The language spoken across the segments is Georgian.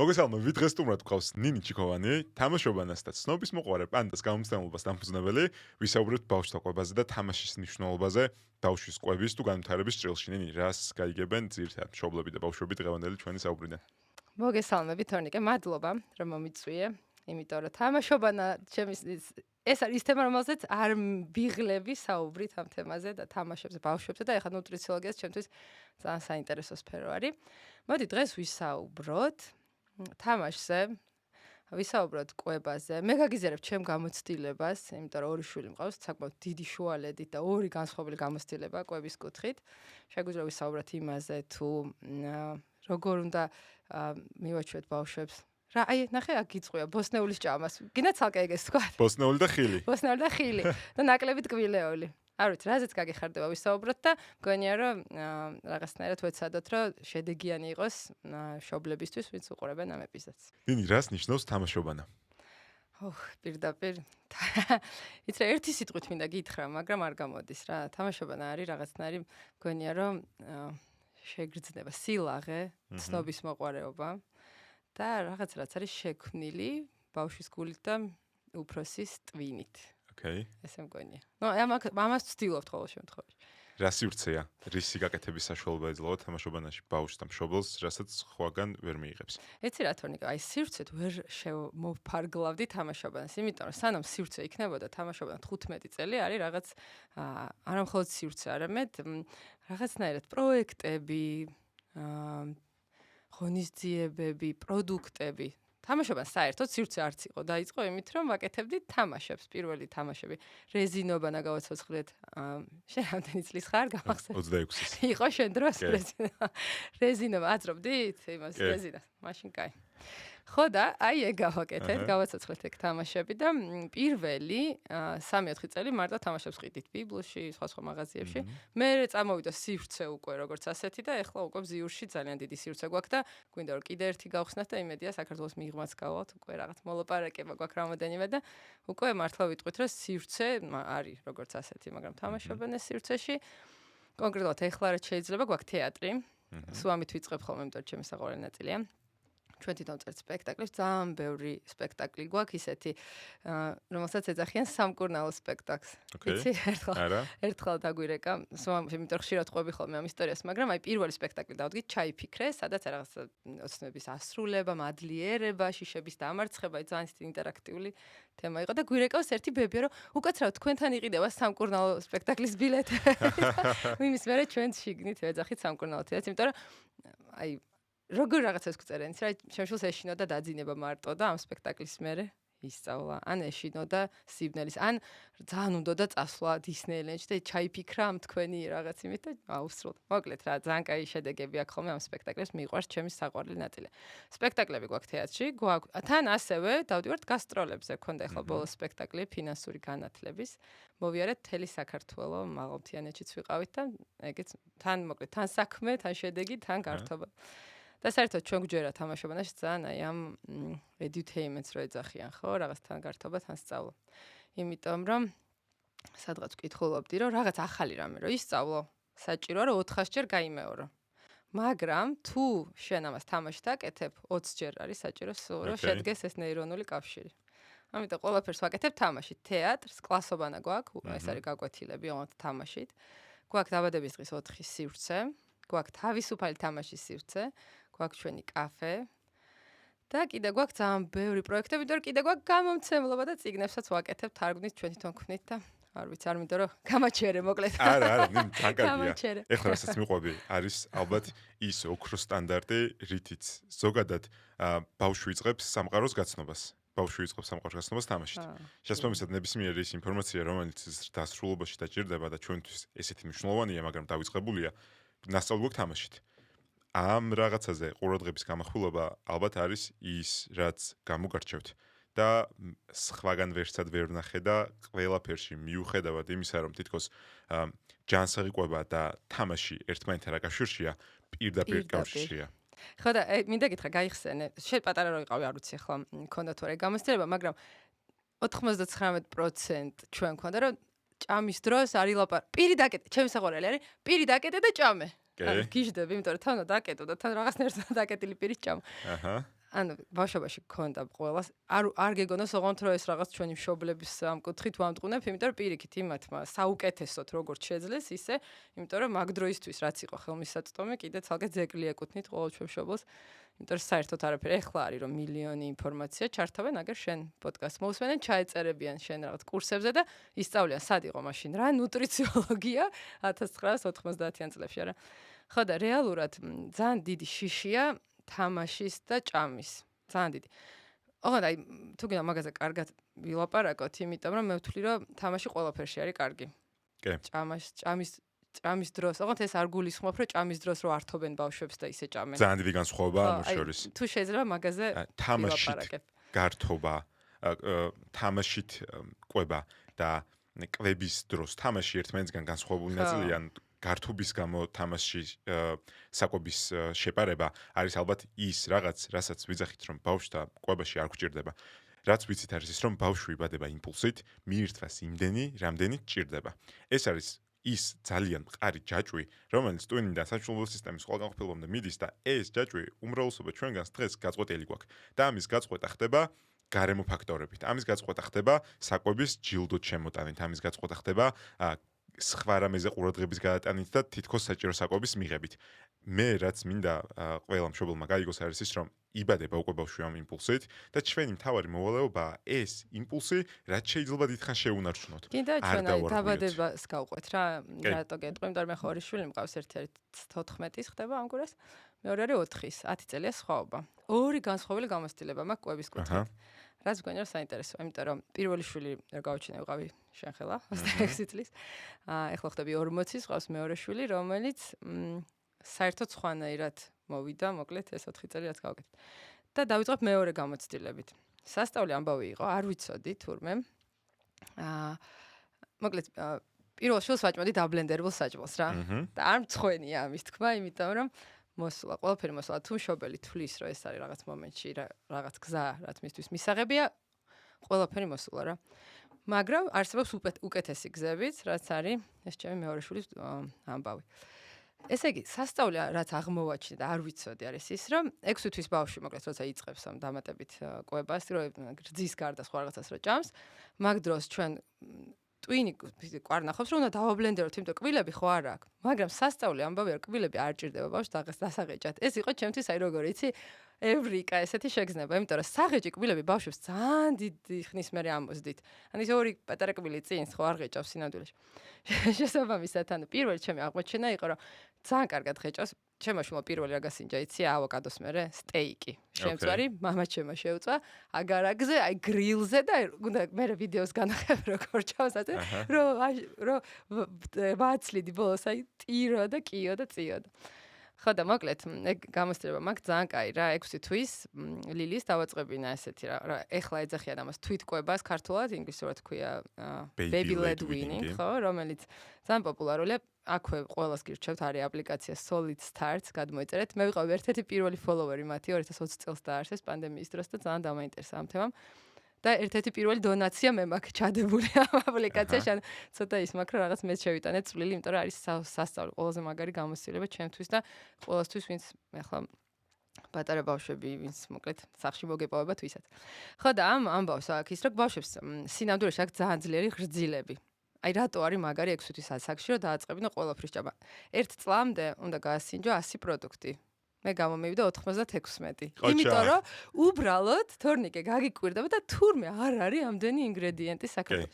მოგესალმებით, დღეს სტუმრად გვყავს ნინი ჩიქოვანი, თამაშობანას და ცნობის მოყვარე პანდას გამომცემლობას დამფუძნებელი, ვისაუბრებთ ბავშვთა ყვებაზე და თამაშის მნიშვნელობაზე, ბავშვის ყვების თუ განვითარების ჭრილში. ნინი, რას გაიგებენ ძირითადად მშობლები და ბავშვები დღევანდელი ჩვენი საუბრიდან? მოგესალმებით, თორნიკე, მადლობა, რომ მომიწვიე, იმიტომ რომ თამაშობანა ეს არის ის თემა, რომელზეც არ ვიღლები საუბრით ამ თემაზე და თამაშებზე, ბავშვებზე და ეხლა ნუტრიციოლოგიაც ჩემთვის ძალიან საინტერესო სფერო არის. მოდი დღეს ვისაუბროთ თამაშზე, ვისაუბროთ ყვებაზე. მე გაგიზიარებ ჩემ გამოცდილებას, იმიტომ რომ ორი შვილი მყავს, საკმაოდ დიდი შუალედით და ორი განსხვავებული გამოცდილება ყვების კუთხით. შეგვიძლია ვისაუბროთ იმაზე, თუ როგორ უნდა მივაჩვევთ ბავშვებს. რა, აი, ნახე, აქ გიწყვია ბოსნეულის ჭამას. გინდა ცალკე ეგეს თქვა. ბოსნეული და ხილი. ბოსნეული და ხილი და ნაკლებით კბილეული. არ ვიცი, რაზეც გაგიხარდება ვისაუბროთ და მგონია რომ რაღაცნაირად ვეცადოთ, რომ შედეგიანი იყოს მშობლებისთვის, ვინც უყურებენ ამ ეპიზოდს. ნინი, რას ნიშნავს თამაშობანა? პირდაპირ. იცი რა, ერთი სიტყვით მინდა გითხრა, მაგრამ არ გამოდის რა. თამაშობანა არის რაღაცნაირი, მგონია რომ შეგრძნება სილაღე, ცნობის მოყვარეობა და რაღაც რაც არის შექმნილი ბავშვის გულით და უფროსის ტვინით. ოკეი. ესე მგონია. ამას ვცდილობთ ყოველ შემთხვევაში. რა სივრცეა? რისი გაკეთების საშუალება ეძლევა თამაშობანაში ბავშვს და მშობელს, რასაც სხვაგან ვერ მიიღებს? ეცი რა თორნიკე, აი სივრცეთ ვერ მოვფარგლავდი თამაშობანას, იმიტომ რომ სანამ სივრცე იქნებოდა თამაშობანა 15 წელი არის რაღაც არა მხოლოდ სივრცე, არამედ რაღაცნაირად პროექტები, ღონისძიებები, პროდუქტები. თამაშობან საერთოდ სივრცე არც იყო, დაიწყო იმით, რომ ვაკეთებდი თამაშებს, პირველი თამაშები. რეზინობანა გავაცოცხლეთ, შენ რამდენი წლის ხარ, გამახსენე? 26-ის. იყო შენ დროს რეზინობა, აწრობდით იმას რეზინას, მაშინ კაი. ხო და აი ეგ გავაკეთეთ, გავაცოცხლეთ ეგ თამაშები და პირველი 3-4 წელი მარტო თამაშებს ყიდით ბიბლოში, სხვა მაღაზიებში. მე წამოვიდა სივრცე უკვე როგორც ასეთი და ეხლა უკვე ბზიურში ძალიან დიდი სივრცე გვაქვს და გვინდა რომ კიდე ერთი გავხსნათ და იმედია საქართველოს მიღმაც გავვალთ, უკვე რაღაც მოლაპარაკება გვაქვს რამოდენიმე და უკვე მართლა ვიტყვით რომ სივრცე არის როგორც ასეთი, მაგრამ თამაშობენ ეს სივრცეში. კონკრეტულად ეხლა რაც შეიძლება გვაქვს თეატრი. სულ ამით ვიწყებ ხოლმე, იმიტომ რომ ჩემი საყვარელი ნაწილია. ჩვენ თვითონ წერთ სპექტაკლებს, ძალიან ბევრი სპექტაკლი გვაქვს ისეთი, რომელსაც ეძახიან სამკურნალო სპექტაკლს. იცი, ერთხელ დაგვირეკა, იმიტომ რომ ხშირად ყვები ხოლმე ამ ისტორიას, მაგრამ აი პირველი სპექტაკლი დავდგით ჩაიფიქრე, სადაც რაღაც ოცნების ასრულება, მადლიერება, შიშების დამარცხება, ძალიან ინტერაქტიული თემა იყო და გვირეკავს ერთი ბებია, რომ უკაცრავად თქვენთან იყიდება სამკურნალო სპექტაკლის ბილეთი. იმის მერე ჩვენ შიგნით ვეძახით სამკურნალო თეატრს, იმიტომ რომ აი როგორ რაღაცას გვწერენ, იცი რა, შემშულს ეშინო და დაძინება მარტო და ამ სპექტაკლის მერე ისწავლა, ან ეშინო და სიბნელის, ან ძალიან უნდა და წასვლა დისნეილენდში და ჩაიფიქრა ამ თქვენი რაღაც იმით და აუსრულდა. მოკლედ რა, ძალიან კაი შედეგები აქვს ხოლმე ამ სპექტაკლებს, მიყვარს ჩემი საყვარელი ნაწილი. სპექტაკლები გვაქვს თეატრში, თან ასევე დავდივართ გასტროლებზე, გქონდა ახლა ბოლო სპექტაკლი ფინანსური განათლების. მოვიარეთ მთელი საქართველო, მაღალმთიანეთშიც ვიყავით და ეგეც თან მოკლედ, თან საქმე, თან შედეგი, თან გართობა. და საერთოდ ჩვენ გვჯერა თამაშობანაში ძალიან აი ამ edutainment-ს რო ეძახიან, ხო, რაღაცთან გართობა, თან სწავლა. იმიტომ რომ სადღაც ვკითხულობდი, რომ რაღაც ახალი რამე რო ისწავლო, საჭიროა რომ 400 ჯერ გაიმეორო. მაგრამ თუ შენ ამას თამაშით აკეთებ, 20 ჯერ არის საჭირო სულ რომ შედგეს ეს ნეირონული კავშირი. ამიტომ ყველაფერს ვაკეთებ თამაშით. თეატრს, კლასობანა გვაქვს, ეს არის გაკვეთილები, ოღონდ თამაშით. გვაქვს დაბადების დღის 4 სივრცე, გვაქვს თავისუფალი თამაშის სივრცე. გვაქვს ჩვენი კაფე და კიდე გვაქვს ძალიან ბევრი პროექტები, იმიტომ რომ კიდე გვაქვს გამომცემლობა და წიგნებსაც ვაკეთებ, თარგმნით ჩვენ თვითონ ქმნით და არ ვიცი, არ მინდა რომ გამაჩერე მოკლედ. არა, ნიმ, ეხლა რასაც მიყვები, არის ალბათ ის ოქროს სტანდარტი, რითიც ზოგადად ბავშვი იწყებს სამყაროს გაცნობას. ბავშვი იწყებს სამყაროს გაცნობას თამაშით. შესაბამისად, ნებისმიერი ის ინფორმაცია, რომელიც დასრულებაში დაჭირდება და ჩვენთვის ესეთი მნიშვნელოვანია, მაგრამ დავიწყებულია, ნასწავლი გვაქვს თამაშით. ამ რაღაცაზე ყურადღების გამახვილობა ალბათ არის ის, რაც გამოგარჩევთ და სხვაგან ვერსად ვერ ვნახე და ყველაფერში მიუხედავად იმისა, რომ თითქოს ჯანსაღი ყვება და თამაში ერთმანეთთან რა კავშირშია, პირდაპირ კავშირშია. ხო და მინდა გითხრა, გაიხსენე, შენ პატარა რო იყავი, არ ვიცი ახლა მქონდა თუ არა გამოცდილება, მაგრამ 99% ჩვენ მქონდა, რომ ჭამის დროს არის პირი დაკეტე, ჩემი საყვარელი არის, პირი დაკეტე და ჭამე. გიჟდები, იმიტომ რომ თან დაკეტო და თან რაღაცნაირად დაკეტილი პირის ჭამა. ანუ ბავშვობაში გქონდა ყველას არ გეგონოს ოღონდ რომ ეს რაღაც ჩვენი მშობლების ამ კუთხით ვამტყუნებ, იმიტომ რომ პირიქით იმათმა საუკეთესოდ როგორც შეძლეს ისე, იმიტომ რომ მაგ დროისთვის რაც იყო ხელმისაწვდომი, კიდე ცალკე ძეგლი ეკუთვნით ყოველ ჩვენ მშობელს, იმიტომ რომ საერთოდ არაფერი. ეხლა არის რომ მილიონი ინფორმაცია ჩართავენ, აგერ შენ პოდკასტ მოусმენენ, ჩაეწერებიან შენ რაღაც კურსებზე და ისწავლიან სად იყო მაშინ რა ნუტრიციოლოგია 1990-იან წლებში არა. ხო და რეალურად ძალიან დიდი შიშია თამაშის და ჭამის. ძალიან დიდი. ოღონდ აი თუ გინდა მაგაზე კარგად ვილაპარაკოთ, იმიტომ რომ მე ვთვლი რომ თამაში ყველაფერში არის კარგი. კი. ჭამის დროს, ოღონდ ეს არ გულისხმობ რომ ჭამის დროს რო ართობენ ბავშვებს და ისე ჭამენ. ძალიან დიდი განსხვავება ამ შორის. თუ შეიძლება მაგაზე ვილაპარაკებ. გართობა, თამაშით ყვება და კვების დროს თამაში ერთმანეთისგან განსხვავებული ნაწილია, გართობის გამო თამაში საკვების შეპარება არის ალბათ ის რაღაც, რასაც ვიძახით რომ ბავშვთა კვებაში არ გვჭირდება. რაც ვიცით არის ის რომ ბავშვი იბადება იმპულსით, მიირთვას იმდენი, რამდენიც ჭირდება. ეს არის ის ძალიან მყარი ჯაჭვი, რომელიც ტვინიდან საშუალო სისტემის ყველა განყოფილებამდე მიდის და ეს ჯაჭვი უმრავლესობა ჩვენგანს დღეს გაწყვეტილი გვაქვს. და ამის გაწყვეტა ხდება გარემო ფაქტორებით. ამის გაწყვეტა ხდება საკვების ჯილდოთ შემოტანით, ამის გაწყვეტა ხდება სხვა რამეზე ყურადღების გადატანით და თითქოს საჭირო საკვების მიღებით. მე რაც მინდა ყველა მშობელმა გაიგოს არის ის რომ იბადება უკვე ბავშვი ამ იმპულსით და ჩვენი მთავარი მოვალეობაა ეს იმპულსი რაც შეიძლება დიდხანს შეუნარჩუნოთ. კიდე ჩვენ აი დაბადებას გავყვეთ რა, რატო გეტყვი, იმიტომ რომ მე ხორი შვილი მყავს ერთ-ერთი 14-ის ხდება ამ გურას, მეორე არის 4-ის, 10 წელია სხვაობა. ორი განსხვავებული გამოცდილება მაქვს კვების კუთხით. რაც მგონია საინტერესოა, იმიტომ რომ პირველი შვილი რა გავჩინე ვიყავი შენ ხელა 26 წლის. ეხლა ხდები 40-ის, ყავს მეორე შვილი, რომელიც საერთოდ სხვანაირად მოვიდა, მოკლედ ეს 4 წელი რაც გავაკეთე. და დავიწყებ მეორე გამოცდილებით. სასწავლი ამბავი იყო, არ ვიცოდი თურმე. მოკლედ პირველ შვილს ვაჭმოდი დაბლენდერებულ საჭმელს რა. და არ მწხვენია ამის თქმა, იმიტომ რომ მოსულა, ყველაფერი მოსულა, თუ მშობელი თulis რომ ეს არის რაღაც მომენტში, რაღაც გზა, რაც მისთვის მისაღებია, ყველაფერი მოსულა რა. მაგრამ არსებობს უკეთესი გზებიც, რაც არის ეს ჩემი მეორე შვილის ამბავი. ესე იგი, სასწავლი რაც აღმოვაჩინე და არ ვიცოდი არის ის, რომ 6 თვის ბავშვი მოკლედ როცა იწყებს ამ დამატებით კვებას, რომ გრძის გარდა სხვა რაღაცას რო ჭამს, მაგ დროს ჩვენ ტვინი ყვარნახობს, რომ უნდა დავაბლენდეროთ, იმიტომ კბილები ხო არ აქვს. მაგრამ სასწავლი ამბავია, რომ კბილები არ ჭირდება ბავშვს დასაღეჭად. ეს იყო ჩემთვის აი როგორ იცი, ევრიკა ესეთი შეგრძნება, იმიტომ რომ საღეჭი კბილები ბავშვებს ძალიან დიდი ხნის მერე ამოსდით. ანუ ის ორი პატარა კბილი წინს ხო არ ღეჭავს სინამდვილეში. შესაბამისად, ანუ პირველი ჩემი აღმოჩენა იყო, რომ ძალიან კარგად ღეჭავს. ჩემო შვილმა პირველი რა გასინჯა იცი, ავოკადოს მერე სტეიკი. შემწვარი, მამა ჩემო შეუწვა, აგარაგზე, აი გრილზე და უნდა მერე ვიდეოს განახებ როგორ ჩავს, ასე რომ ვაცლიდი ბოლოს, აი ტირო და კიო და წიო. ხო და მოკლედ, ეგ გამოსtildeება მაგ ძალიან კაი რა, 6 თვის ლილის დავაწყებინა ესეთი რა, ეხლა ეძახიან ამას თვითკვებას ქართულად, ინგლისურად ქვია baby led weaning, ხო, რომელიც ძალიან პოპულარულია. აქვე ყველას გირჩევთ, არის აპლიკაცია Solid Starts, გადმოიწერეთ. მე ვიყავი ერთ-ერთი პირველი ფოლოვერი მათი 2020 წელს დაარსეს პანდემიის დროს და ძალიან დამაინტერესა ამ თემამ. და ერთ-ერთი პირველი დონაცია მე მაქვს ჩადებული ამ აპლიკაციაში, ან ცოტა ის მაქვს რა რაღაც მე შევიტანე წვლილი, იმიტომ რომ არის სასწავლო ყველაზე მაგარი გამოცდილება ჩემთვის და ყველასთვის, ვინც ახლა პატარა ბავშვები, ვინც მოკლედ სახში მოგეპოვება თვისაც. ხო და ამ ამბავს აქ ის, რომ ბავშვებს სინამდვილეში აქვს ძალიან ძლიერი ღრძილები. აი რატო არის მაგარი 6 თვის ასაკში, რომ დააწყებინო ყველაფრის ჭამა. ერთ წლამდე უნდა გაასინჯო 100 პროდუქტი. მე გამომივიდა 96. იმიტომ რომ უბრალოდ თორნიკე გაგიკვირდება და თურმე არ არის ამდენი ინგრედიენტი საქმეში.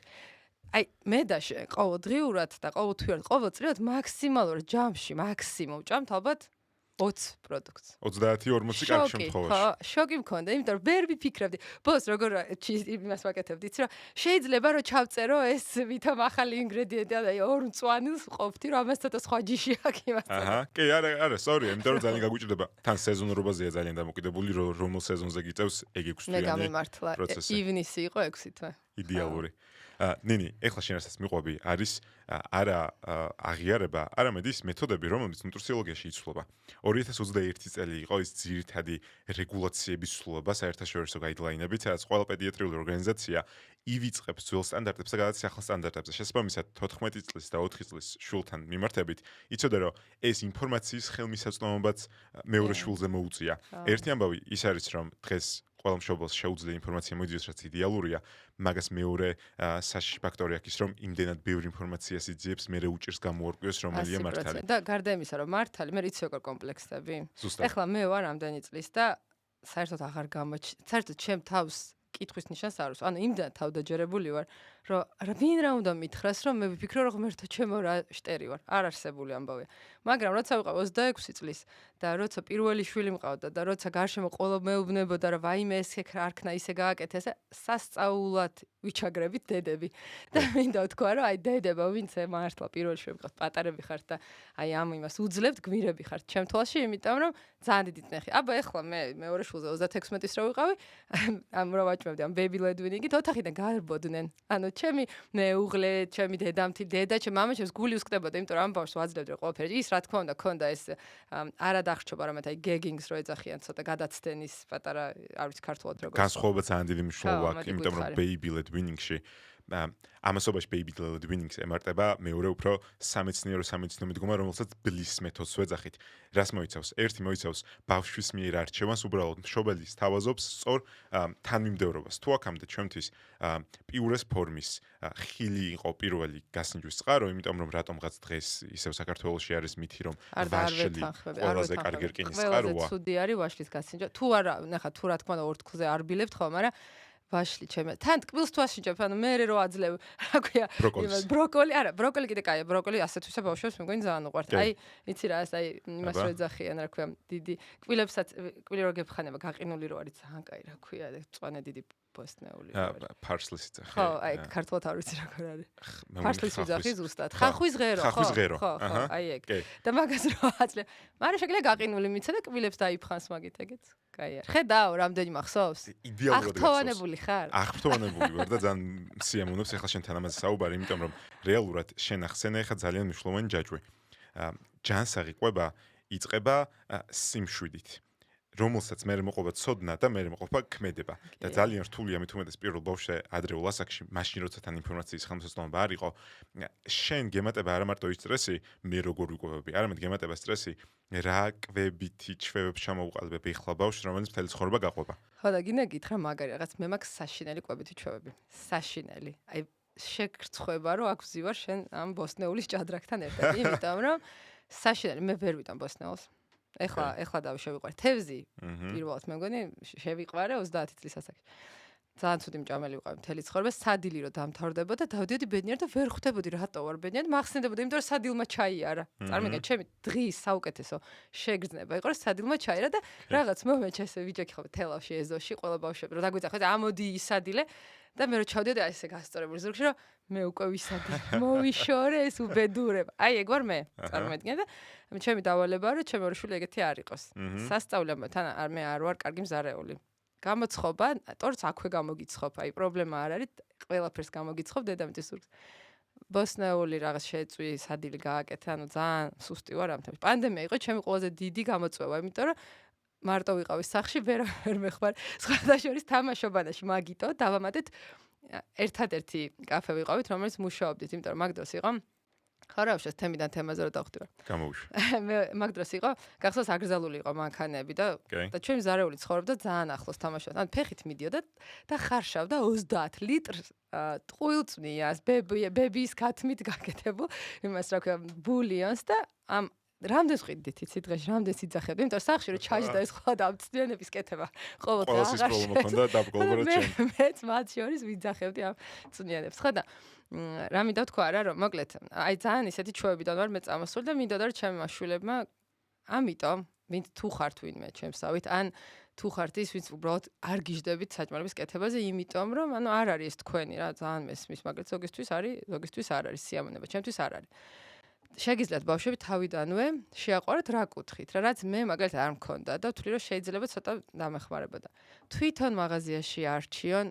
აი მე და შენ ყოველდღიურად და ყოველთვიურად, ყოველწლიურად მაქსიმალურ ჯამში მაქსიმუმ ჭამთ ალბათ 20 პროდუქტს. 30-40 კარგ შემთხვევაში. ხო, შოკი მქონდა, იმიტომ რომ ვერ ვიფიქრებდი. ბოლოს როგორ იმას ვაკეთებდით, რომ შეიძლება რომ ჩავწერო ეს ვითომ ახალი ინგრედიენტია და 2 მწვანილს ყოფთი, რომ ამას ცოტა სხვა ჯიში აქვს იმას. კი, არა, სწორია, იმიტომ რომ ძალიან გაგვიჭირდება. თან სეზონურობაზეა ძალიან დამოკიდებული, რომელ სეზონზე გიწევს ეგ 6 თვიანი პროცესი. მე გამიმართლა, ივნისი იყო 6 თვე. იდეალური. ნინი, ეხლა შენ რასაც მიყვები, არის არა აღიარება, არამედ ის მეთოდები, რომელიც ნუტრიციოლოგიაში იცვლება. 2021 წელი იყო ის ძირითადი რეგულაციების ცვლილება საერთაშორისო გაიდლაინებით, სადაც ყველა პედიატრიული ორგანიზაცია ივიწყებს ძველ სტანდარტებს და გადადის ახალ სტანდარტებზე. შესაბამისად, 14 წლის და 4 წლის შვილთან მიმართებით, იცოდა რომ ეს ინფორმაციის ხელმისაწვდომობაც მეორე შვილზე მოუწია. ერთი ამბავი ის არის, რომ დღეს ყველა მშობელს შეუძლია ინფორმაცია მოიძიოს, რაც იდეალურია, მაგას მეორე საშიში ფაქტორი აქვს, რომ იმდენად ბევრი ინფორმაციას იძიებს, მე უჭირს გამოარკვიოს, რომელია მართალი. და გარდა იმისა, რომ მართალი, მე იცი როგორ კომპლექსები. ეხლა მე ვარ ამდენი წლის და საერთოდ აღარ საერთოდ ჩემ თავს კითხვის ნიშანს არ აქვს. ანუ იმდან თავდაჯერებული ვარ, რომ ვინ რა უნდა მითხრას, რომ მე ვფიქრო, რომ ღმერთო ჩემო რა შტერი ვარ. არ არსებული ამბავია. მაგრამ როცა ვიყავ 26 წლის და როცა პირველი შვილი მყავდა და როცა გარშემო ყოლო მეუბნებოდა, რომ ვაიმე ეს არ ქნა ისე გააკეთე, სასწაულად ვიჩაგრებით დედები. და მინდა ვთქვა, რომ აი დედებო, ვინც მართლა პირველი შვილი მყავთ, პატარები ხართ და აი ამ იმას უძლებთ, გმირები ხართ ჩემ თვალში, იმიტომ რომ ძალიან დიდი წნეხი. აბა ეხლა მე მეორე შვილზე 36-ის რო ვიყავი, ამ რო ვაჭმევდი ამ ბეიბი ლედვინინგით, ოთახიდან გარბოდნენ. ანუ ჩემი მეუღლე, ჩემი დედამთი, დედა, ჩემი მამა ჩემს გული უსკდებოდა, იმიტომ რომ ამ ბავშვს ვაძლევდი რომ ყველაფერი ის რა თქმა უნდა ქონდა ეს არა დახრჩობა, არამედ აი გეგინგს რო ეძახიან ცოტა გადაცდენის პატარა არ ვიცი ქართულად როგორ განსხვავება ძალიან დიდი მნიშვნელობა აქვს, იმიტომ რომ baby led winning-ში ამასობაში baby led winning-ს ემარტება მეორე უფრო სამეცნიერო მიდგომა, რომელსაც ბლის მეთოდს ვეძახით. რას მოიცავს? ერთი მოიცავს ბავშვის მიერ არჩევანს, უბრალოდ მშობელი სთავაზობს სწორ თანმიმდევრობას. თუ აქამდე ჩვენთვის პიურეს ფორმის ხილი იყო პირველი გასინჯვის წყარო, იმიტომ რომ რატომღაც დღეს ისევ საქართველოში არის მითი, რომ ვაშლი ყველაზე კარგი რკინის წყაროა. ყველაზე ცუდი არის ვაშლის გასინჯვა. თუ არა, ნახა, თუ რა თქმა უნდა ორთქლზე არ ბილებთ ხო, მაგრამ ვაშლი ჩემი. თან ტკბილს თუ ასინჯებ, ანუ მე რო აძლევ, რა ქვია, ბროკოლი, არა, ბროკოლი კიდე კაია, ბროკოლი ასეთვისა ბავშვებს მეგონი ძალიან უყვართ. აი, იცი რა, აი იმას რო ეძახიან, რა ქვია, დიდი კვილებსაც, კვილი რო გეფხანება, გაყინული რო არის ძალიან კაი, რა ქვია, მწვანე დიდი ბოსტნეული. ფარსლის იძახი. ხო, აი, ქართულად არ ვიცი რა ქვია არის. ფარსლის იძახი ზუსტად. ხახვის ღერო, ხო? ხახვის ღერო. ხო, აი ეგ. და მაგას რო აძლევ. მაგრამ შეგიძლია გაყინული მიცა და კვილებს დაიფხანს მაგით ეგეც. კაია. ხედავ, რამდენი მახსოვს? იდეალურად აღფრთოვანებული ხარ? აღფრთოვანებული ვარ და ძალიან სიამოვნებს ახლა შენთან ამაზე საუბარი, იმიტომ რომ რეალურად შენ ახსენე ახლა ძალიან მნიშვნელოვანი ჯაჭვი. ჯანსაღი ყვება იწყება სიმშვიდით. რომელსაც მე მოყვება ცოდნა და მე მოყვება ქმედება და ძალიან რთულია მით უმეტეს პირველ ბავშვზე ადრეულ ასაკში მაშინ როცა თან ინფორმაციის ხელმისაწვდომობა არ იყო შენ გემატება არა მარტო ის სტრესი მე როგორ ვიკვებები არამედ გემატება სტრესი რა კვებითი ჩვევებს ჩამოუყალიბებ ეხლა ბავშვს რომელიც მთელი ცხოვრება გაყვება ხო და გინდა გითხრა მაგარი რაღაც მე მაქვს საშინელი კვებითი ჩვევები საშინელი აი შეგრცხვება რომ აქ ვზივარ შენ ამ ბოსნეულის ჭადრაკთან ერთად იმიტომ რომ საშინელი მე ვერ ვიტან ბოსნეულს ეხლა დავშევიყვარე თევზი პირველად მე მგონი შევიყვარე 30 წლის ასაკში ძალიან ცუდი მჭამელი ვიყავი მთელი ცხოვრება სადილი რომ დამთავრდებოდა დავდიოდი ბედნიერ და ვერ ხვდებოდი რატო ვარ ბედნიერ მახსენდებოდა იმიტომ რომ სადილმა ჩაიარა წარმოგიდგენთ ჩემი დღის საუკეთესო შეგრძნება იყო რომ სადილმა ჩაირა და რაღაც მომენტში ესე ვიჯექი ხო თელავში ეზოში ყველა ბავშვები რომ დაგვიძახეთ ამოდი ისადილე და მე რო ჩავდიოდი აი ესე გასწორებული ზურგში რომ მე უკვე ვისადი მოვიშორე ეს უბედურება აი ეგ ვარ მე წარმოგიდგენთ და ჩემი დავალებაა რომ ჩემი ორი შვილი ეგეთი არ იყოს სასწავლებლად თან მე არ ვარ კარგი მზარეული გამოცხობა ტორც აქვე გამოგიცხობ აი პრობლემა არ არის ყველაფერს გამოგიცხობ დედამიწის ზურგს ბოსნეული რაღაც შეწვი სადილი გააკეთე ანუ ძალიან სუსტი ვარ ამ თემში პანდემია იყო ჩემი ყველაზე დიდი გამოწვევა იმიტომ რომ მარტო ვიყავი სახში ვერ მეხმარ სხვადასხვა შორის თამაშობანაში მაგიტო დავამატეთ ერთადერთი კაფე ვიყავით რომელიც მუშაობდით იმიტომ რომ მაგ დროს იყო ხარავშეს თემიდან თემაზე რომ დავხვდივარ გამოვიშვა მე მაგ დროს იყო გახსოვს აგრძალული იყო მანქანები და ჩემი ზარეული ცხოვრობდა ძალიან ახლოს თამაშობდა ან ფეხით მიდიოდა და ხარშავდა 30 ლიტრს ტყუილწვნიას ბებიის გათმით გაკეთებულ იმას რა ქვია ბულიონს და ამ რამდენს ვყიდით იცი დღეში რამდენს იძახებდი იმიტომ რომ სახში რომ ჩაჯდა ეს სხვა დამწნილების კეთება ყოველდღე აღარ შემოხონდა დაბგოლბრად ჩემ მეც მათ შორის ვიძახებდი ამ წვნიანებს ხო და რა მინდა თქვა არა რომ მოკლედ აი ძალიან ისეთი ჩვევებიდან ვარ მე წამოსული და მინდოდა რომ ჩემი მაშვილებმა ამიტომ ვინც თუ ხართ ვინმე ჩემსავით ან თუ ხართ ის ვინც უბრალოდ არ გიждდებით საჭმელების კეთებაზე იმიტომ რომ ანუ არ არის ეს თქვენი რა ძალიან მესმის მაგრამ ზოგისთვის არ არის სიამოვნება ჩემთვის არ არის შეგიძლიათ ბავშვები თავიდანვე შეაყვაროთ რა კუთხით რა რაც მე მაგალითად არ მქონდა და ვთვლი რომ შეიძლება ცოტა დამეხმარებოდა თვითონ მაღაზიაში არჩიონ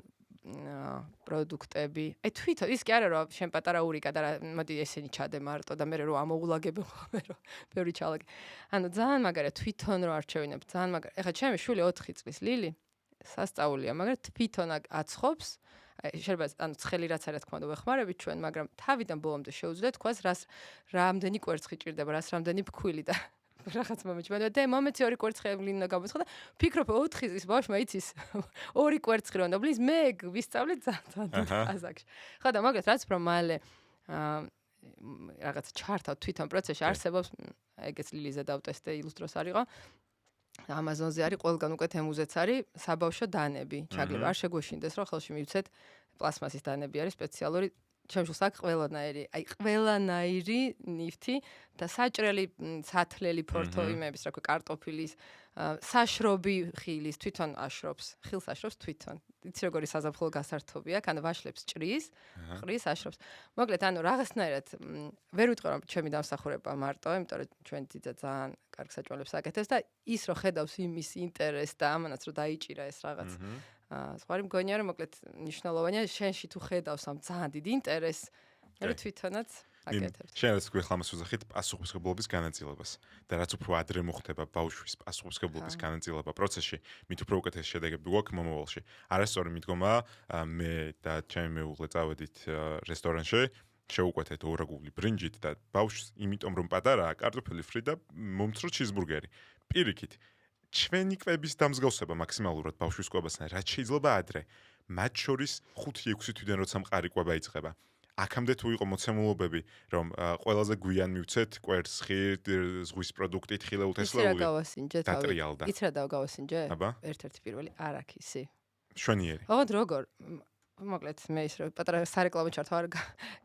პროდუქტები. აი თვითონ ის კი არა რომ შენ პატარა ურიკა და მოდი ესენი ჩადე მარტო და მე რომ ამოულაგები ხოლმე რომ ბევრი ჩალაკი. ანუ ძალიან მაგარია თვითონ რომ არჩევინებ, ძალიან მაგარია. ეხლა ჩემი შვილი 4 წლის ლილი სასწაულია, მაგრამ თვითონ აცხობს შეიძლება ანუ ცხელი რაც არის თქმა უნდა ვეხმარებით ჩვენ, მაგრამ თავიდან ბოლომდე შეუძლია თქვას რამდენი კვერცხი ჭირდება, რამდენი ფქვილი და რაღაც მომეჩვენა და მომეცი 2 კვერცხი უნდა გამოცხო და ფიქრობ 4 წლის ბავშვმა იცის 2 კვერცხი რომ დაბლის მე ვისწავლე ძალიან ასაკში. ხო და მაგას რაც უფრო მალე რაღაც ჩართავ თვითონ პროცესში არსებობს ეგეც ლილიზე დავტესტე ილუსტროს არისო Amazon-ზე არის ყველგან უკვე თემუზეც არის საბავშვო დანები. ჩაგლება არ შეგვეშინდეს რომ ხელში მივცეთ პლასმასის დანები არის სპეციალური ჩემს აქ ყველანაირი ნივთი და საჭრელი სათლელი ფორთოიმების რა ქვია კარტოფილის საშრობი ხილის თვითონ აშრობს ხილს აშრობს თვითონ იცი როგორი საზაფხულო გასართობია ან ვაშლებს ჭრის ყრის აშრობს მოკლედ ანუ რაღაცნაირად ვერ ვიტყვი რომ ჩემი დამსახურება მარტო იმიტომ რომ ჩვენ ძიძა ძალიან კარგ საჭმელებს აკეთებს და ის რომ ხედავს იმის ინტერესს და ამანაც რომ დაიჭირა ეს რაღაც ზღვარი მგონია რომ მოკლედ მნიშვნელოვანია შენში თუ ხედავს ამ ძალიან დიდ ინტერესს მე თვითონაც აკეთებს. შენ რაც გვიხ ამას უძახით პასუხისმგებლობის განაწილებას და რაც უფრო ადრე მოხდება ბავშვის პასუხისმგებლობის განაწილება პროცესში, მით უფრო უკეთესი შედეგები გვაქვს მომავალში. არასწორი მიდგომა მე და ჩემი მეუღლე წავედით რესტორანში შევუკვეთეთ ორაგული ბრინჯით და ბავშვს იმიტომ რომ პატარაა კარტოფილი ფრი და მომცრო ჩიზბურგერი. პირიქით ჩვენი კვების დამსგავსება მაქსიმალურად ბავშვის კვებასთან რაც შეიძლება ადრე მათ შორის 5-6 თვიდან როცა მყარი კვება იწყება აქამდე თუ იყო მოცემულობები რომ ყველაზე გვიან მივცეთ კვერცხი ზღვის პროდუქტით ხილეულ თესლეული დატრიალდა იცი რა დავგავასინჯე ერთ-ერთი პირველი არაქისი შვენიერი ოღონდ როგორ მოკლედ მე ის რომ პატარა სარეკლამო ჩართვა არ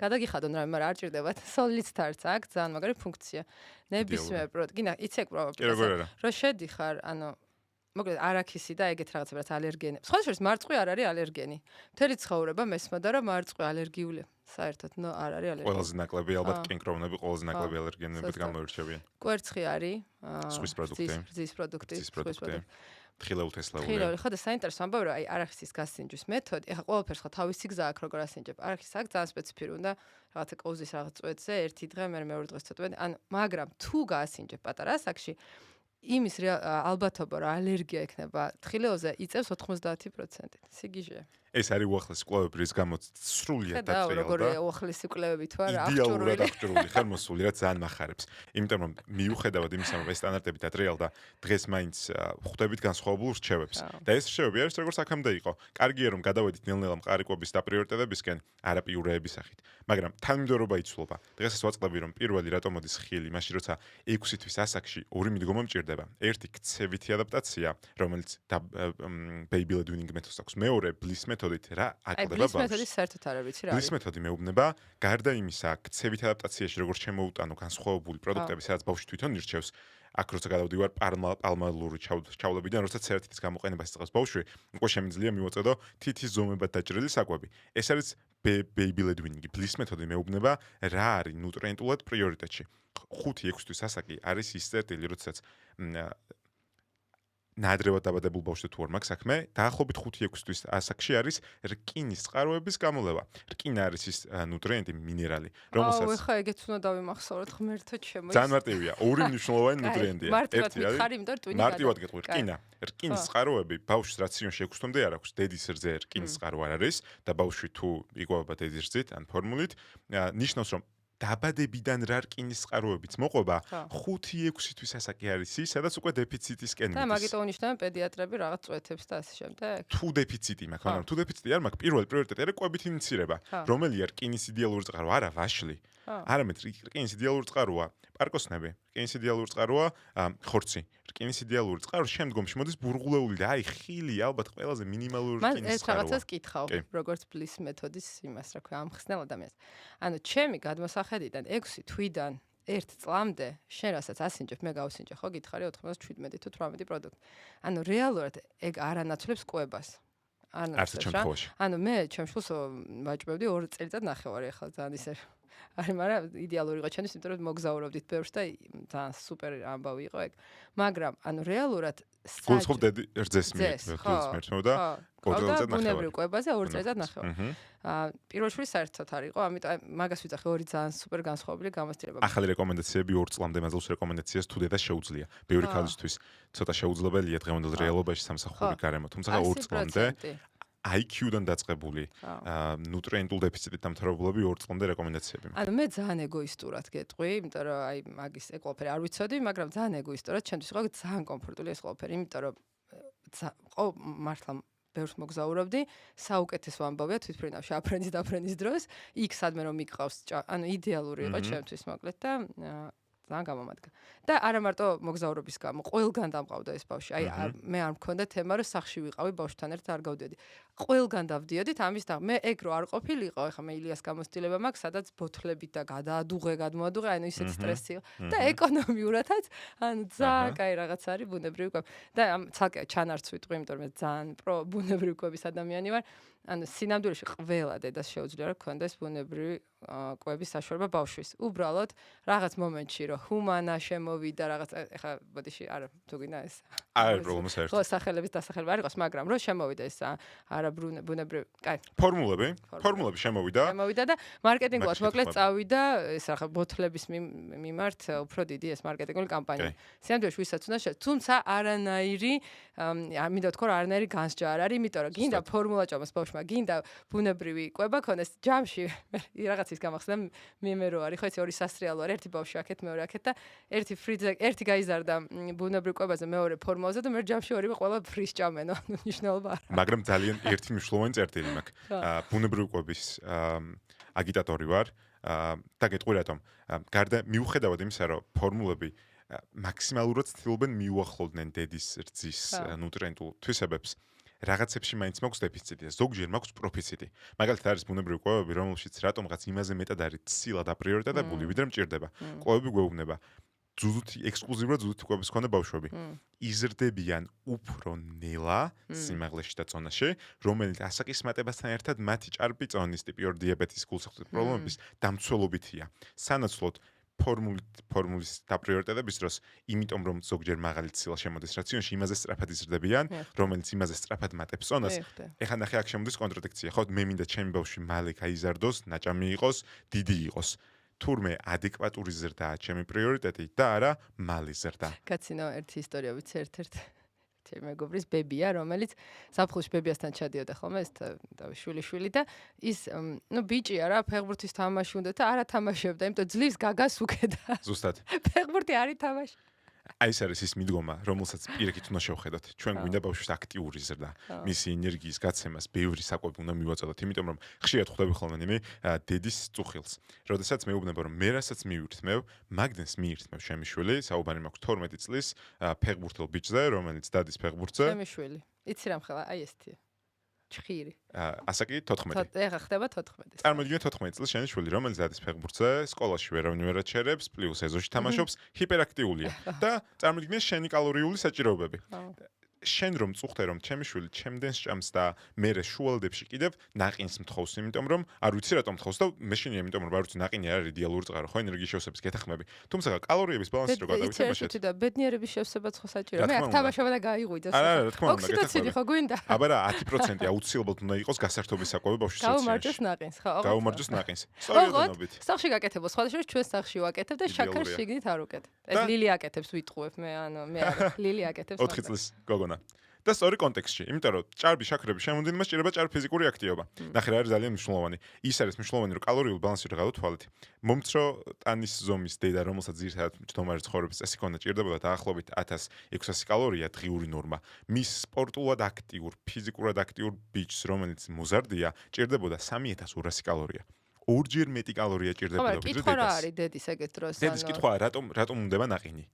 გადაგიხადონ რა მაგრამ არ ჭირდებათ solid starts აქვს ძალიან მაგარი ფუნქცია ნებისმიერ პროდუქტი გინდა იცი პრობლემა რომ შედიხარ ანუ მოკლედ არაქისი და ეგეთ რაღაცებრაც ალერგენი სხვა შორის მარწყვი არ არის ალერგენი მთელი ცხოვრება მესმოდა რომ მარწყვი ალერგიული საერთოდ ნო არ არის ალერგენი ყველაზე ნაკლები ალბათ კენკროვნები ყველაზე ნაკლები ალერგენებით გამოირჩევიან კვერცხი არის ზღვის პროდუქტი ზღვის პროდუქტი ხილეულ თესლეული. ხილეული, ხო და საინტერესო ამბავი რა, აი არახისის გასინჯვის მეთოდი, ეხლა ყველაფერს ხო თავისი გზა აქვს როგორ ასინჯებ. არახის აქ ძალიან სპეციფიური უნდა რაღაცა კოვზის რაღაც წვეთზე ერთი დღე, მე მეორე დღეს წვეთზე. ან მაგრამ თუ გაასინჯებ პატარა ასაკში, იმის ალბათობა რა ალერგია ექნება თხილეულზე იწევს 90%. სიგიჟე. ეს არის უახლესი კვლევები, რის გამოც სრულიად დატრიალდა. და როგორი უახლესი კვლევები თუ არა, აღჭურვილი ხელმოსული რაც ძალიან მახარებს. იმიტომ რომ მიუხედავად იმისა, რომ ეს სტანდარტები დატრიალდა, დღეს მაინც ხვდებით განსხვავებულ რჩევებს. და ეს რჩევები არის როგორც აქამდე იყო. კარგია რომ გადავედით ნელ-ნელა მყარი კვების და პრიორიტეტებისკენ, არა პიურეების სახით. მაგრამ თანმიმდევრობა იცვლება. დღეს ეს ვაწყდები რომ პირველი რატომ მოდის ხილი, მაშინ როცა 6 თვის ასაკში ორი მიდგომა მჭირდება. ერთი ქცევითი ადაპტაცია, რომელიც baby led weaning მეთოდს აქვს. მეორე ბლის მეთოდით რა აკლდება ბავშვს. ბლის მეთოდი საერთოდ არ ვიცი რა არის. ბლის მეთოდი მეუბნება, გარდა იმისა, ქცევით ადაპტაციაში როგორც შემოუტანო განსხვავებული პროდუქტები, სადაც ბავშვი თვითონ ირჩევს, აქ როცა გადავდივარ პალმალური ჩავლებიდან, როცა ცერტითის გამოყენებას იწყებს ბავშვი, უკვე შემიძლია მივაწოდო თითის ზომებად დაჭრილი საკვები. ეს არის baby led weaning. ბლის მეთოდი მეუბნება, რა არის ნუტრიენტულად პრიორიტეტში. 5-6 თვის ასაკი არის ის წერტილი, როდესაც ნადრევად დაბადებულ ბავშვზე თუ არ მაქვს საქმე, დაახლოებით 5-6 თვის ასაკში არის რკინის წყაროების გამოლევა. რკინა არის ის ნუტრიენტი, მინერალი, რომელსაც ხა ეგეც უნდა დავიმახსოვროთ ღმერთო ჩემო. ძალიან მარტივია, ორი მნიშვნელოვანი ნუტრიენტია. ერთი არის მარტივად გეტყვი, რკინა. რკინის წყაროები ბავშვის რაციონში 6 თვემდე არ აქვს. დედის რძე რკინის წყარო არ არის და ბავშვი თუ იკვებება დედის რძით ან ფორმულით, ნიშნავს რომ დაბადებიდან რა რკინის წყაროებიც მოყვება 5-6 თვის ასაკი არის ის, სადაც უკვე დეფიციტისკენ მიდის. და მაგით უნიშნავენ პედიატრები რაღაც წვეთებს და ასე შემდეგ. თუ დეფიციტი მაქვს, მაგრამ თუ დეფიციტი არ მაქვს, პირველი პრიორიტეტი არის კვებით ინიცირება. რომელია რკინის იდეალური წყარო? არა, ვაშლი. არამედ რკინის იდეალური წყაროა პარკოსნები, რკინის იდეალური წყაროა ხორცი. რკინის იდეალური წყარო შემდგომში მოდის ბურღულეული და აი ხილი ალბათ ყველაზე მინიმალური რკინის წყაროა. ეს რაღაცას კითხავ, როგორც ბლის მეთოდის იმას, რა ქვია, ამხსნელ ადამიანს. ანუ ჩემი გადმოსახედიდან 6 თვიდან 1 წლამდე შენ რასაც ასინჯებ, მე გავსინჯე, ხო გითხარი 97 თუ 18 პროდუქტი. ანუ რეალურად ეგ არ ანაცვლებს კვებას. ანუ მე ჩემს შულს ვაჭმევდი 2 წელიწად ნახევარი ახლა ძალიან ისე არის, მაგრამ იდეალური იყო ჩვენთვის, იმიტომ რომ მოგზაურობდით ბევრს და ძალიან სუპერ ამბავი იყო ეგ. მაგრამ ანუ რეალურად გულწრფელ დედი რძეს მიერთმევ და ბუნებრივ კვებაზე 2 წელიწად ნახევარი. პირველ შვილს საერთოდ არ იყო, ამიტომ მაგას ვიძახე ორი ძალიან სუპერ განსხვავებული გამოცდილება. ახალი რეკომენდაციები 2 წლამდე მაძლევს რეკომენდაციას თუ დედა შეუძლია. ბევრი ქალისთვის ცოტა შეუძლებელია დღევანდელ რეალობაში სამსახური გარემო, თუმცა 2 წლამდე IQ-დან დაწყებული ნუტრიენტულ დეფიციტით დამთავრებულები 2 წლამდე რეკომენდაციები. ანუ მე ძალიან ეგოისტურად გეტყვი, იმიტომ რომ აი მაგის ეგ ყველაფერი არ ვიცოდი, მაგრამ ძალიან ეგოისტურად ჩემთვის იყო ძალიან კომფორტული ეს ყველაფერი, იმიტომ რომ მართლა ბევრს მოგზაურობდი, საუკეთესო ამბავია თვითმფრინავში აფრენის დაფრენის დროს, იქ სადმე რომ მიყავს, ანუ იდეალური იყო ჩემთვის მოკლედ და ძალიან გამომადგა. და არა მარტო მოგზაურობის გამო, ყველგან დამყავდა ეს ბავშვი. აი მე არ მქონდა თემა რომ სახში ვიყავი ბავშვთან ერთად არ გავდიოდი. ყველგან დავდიოდით ამის და მე ეგ რო არ ყოფილიყო, ეხლა მე ილიას გამოცდილება მაქვს, სადაც ბოთლებით და გადმოადუღე, ანუ ისეთი სტრესი იყო და ეკონომიურადაც, ანუ ძალიან კაი რაღაც არის ბუნებრივი კვები. და ცალკე ჩანარც ვიტყვი, იმიტომ რომ მე ძალიან პრო ბუნებრივი კვების ადამიანი ვარ. ანუ სინამდვილეში ყველა დედას შეუძლია რომ ქონდეს ბუნებრივი კვების საშუალება ბავშვის. უბრალოდ რაღაც მომენტში რომ ჰუმანა შემოვიდა რაღაც ეხლა ბოდიში არა თუ გინდა ეს არ პრობლემა საერთოდ. ხო, სახელების დასახელება არ იყოს, მაგრამ რომ შემოვიდა ეს არა ბუნებრივი, კაი. ფორმულები შემოვიდა. შემოვიდა და მარკეტინგულად მოკლედ წავიდა ეს რა ბოთლების მიმართ უფრო დიდი ეს მარკეტინგული კამპანია. სინამდვილეში ვისაც უნდა თუმცა არანაირი მინდა ვთქვა რომ არანაირი განსჯა არ არის, იმიტომ რომ გინდა ფორმულა ჭამოს ბავშვმა, გინდა ბუნებრივი კვება ქონდეს ჯამში რაღაცის გამახსნა მე რო არის, ხო იცი ორი სასრიალო არის, ერთი ბავშვი აქეთ, მეორე აქეთ და ერთი ფრიძე, ერთი გაიზარდა ბუნებრივ კვებაზე, მეორე ფორმულაზე და მე ჯამში ორივე ყველა ფრის ჭამენო, ნიშნულობა არა. მაგრამ ძალიან ერთი მნიშვნელოვანი წერტილი მაქვს. ბუნებრივი კვების აგიტატორი ვარ და გეტყვი რატომ. გარდა მიუხედავად იმისა, რომ ფორმულები მაქსიმალურად ცდილობენ მიუახლოვდნენ დედის რძის ნუტრიენტულ თვისებებს, რაღაცებში მაინც მაქვს დეფიციტი და ზოგჯერ მაქვს პროფიციტი. მაგალითად არის ბუნებრივი კვებები, რომელშიც რატომღაც იმაზე მეტად არის ცილა და პრიორიტეტებული, ვიდრე მჭირდება. კვებები გვეუბნება ექსკლუზიურად ზუსტი კვების მქონე ბავშვები. იზრდებიან უფრო ნელა სიმაღლეში და წონაში, რომელიც ასაკისმატებასთან ერთად მათი ჭარბი წონის ტიპი 2 დიაბეტის გულსახმელო პრობლემების დამცველობითია. სანაცვლოდ ფორმულის დაპრიორიტეტების დროს, იმიტომ რომ ზოგჯერ მაღალი ცილა შემოდის რაციონში, იმაზე სწრაფად იზრდებიან, რომელიც იმაზე სწრაფად მატებს წონას. ეხლა ნახე აქ შემოდის კონტრადიქცია, ხო? მე მინდა ჩემი ბავშვი მალე გაიზარდოს, ნაჭამი იყოს, დიდი იყოს. თურმე ადეკვატური ზრდაა ჩემი პრიორიტეტი და არა მალი ზრდა. კაცინო ერთი ისტორია ვიცი ერთ-ერთ მეგობრის ბებია, რომელიც საფხულში ბებიასთან ჩადიოდა ხოლმე ეს შვილი და ის ნუ ბიჭი არა ფეხბურთის თამაში უნდა და არა თამაშობდა, იმიტომ ძლივს გაგას უქედა. ზუსტად. ფეხბურთი არის თამაში. აი ეს არის ის მიდგომა, რომელსაც პირიქით უნდა შევხედოთ. ჩვენ გვინდა ბავშვის აქტიური ზრდა, მისი ენერგიის გაცემას, ბევრი საკვები უნდა მივაწოდოთ, იმიტომ რომ ხშირად ხვდები ხოლმე მე დედის წუხილს. როდესაც მეუბნება რომ მე რასაც მივირთმევ, მაგდენს მიირთმევ ჩემი შვილი, საუბარი მაქვს 12 წლის ფეხბურთელ ბიჭზე, რომელიც დადის ფეხბურთზე. ჩემი შვილი. იცი რამ ხება? აი ესეთი. ჩხირი. ასაკი 14. ეხა ხდება 14. წარმოგიდგენთ 14 წლის შენი შვილი, რომელიც დადის ფეხბურთზე, სკოლაში ვერავინ ვერ აჩერებს, პლუს ეზოში თამაშობს, ჰიპერაქტიულია და წარმოგიდგენთ შენი კალორიული საჭიროებები. შენ რომ წუხდე რომ ჩემი შვილი ჩემდენს ჭამს და მე შუალედებში კიდევ ნაყინს მთხოვს, იმიტომ რომ არ ვიცი რატომ მთხოვს და მე შენ იმიტომ რომ არ ვიცი ნაყინი არ არის იდეალური წყარო, ხო ენერგიის შევსების გეთახმები. თუმცა კალორიების ბალანსი რო გადავიცემ მაშინ. და ბედნიერების შევსება ხო საჭიროა. მე აქ თამაშობა და გაიღვიძა. არა, რა თქმა უნდა. ოქსიტოციდი ხო გვინდა? აბა რა 10% აუცილებლად უნდა იყოს გასართობის საკვები ბავშვის სოციალში. გაუმარჯოს ნაყინს, ხო? გაუმარჯოს ნაყინს. სწორედ. სახში გაკეთებო, სხვადასხვა ჩვენ სახში ვაკეთებ და შაქარს შიგნით არ უკეთებ. ეს ლილი აკეთებს ვიტყუებ მე, ანუ მე არა, ლილი აკეთებს. 4 წლის გოგონა. და სწორი კონტექსტში, იმიტომ რომ ჭარბი შაქრების შემოდინება სჭირდება ჭარბი ფიზიკური აქტივობა. ნახე რა არის ძალიან მნიშვნელოვანი. ის არის მნიშვნელოვანი, რომ კალორიულ ბალანსში რა გადავთვალეთ. მომცრო ტანის ზომის დედა, რომელსაც ძირითადად მჯდომარე ცხოვრების წესი ჰქონდა, ჭირდებოდა დაახლოებით 1600 კალორია დღიური ნორმა. მის სპორტულად აქტიურ, ფიზიკურად აქტიურ ბიჭს, რომელიც მოზარდია, ჭირდებოდა 3200 კალორია. ორჯერ მეტი კალორია ჭირდებოდა ვიდრე დედას. კითხვა რა არის დედის ეგეთ დროს? დედის კითხვა რატომ უნდება ნაყინი?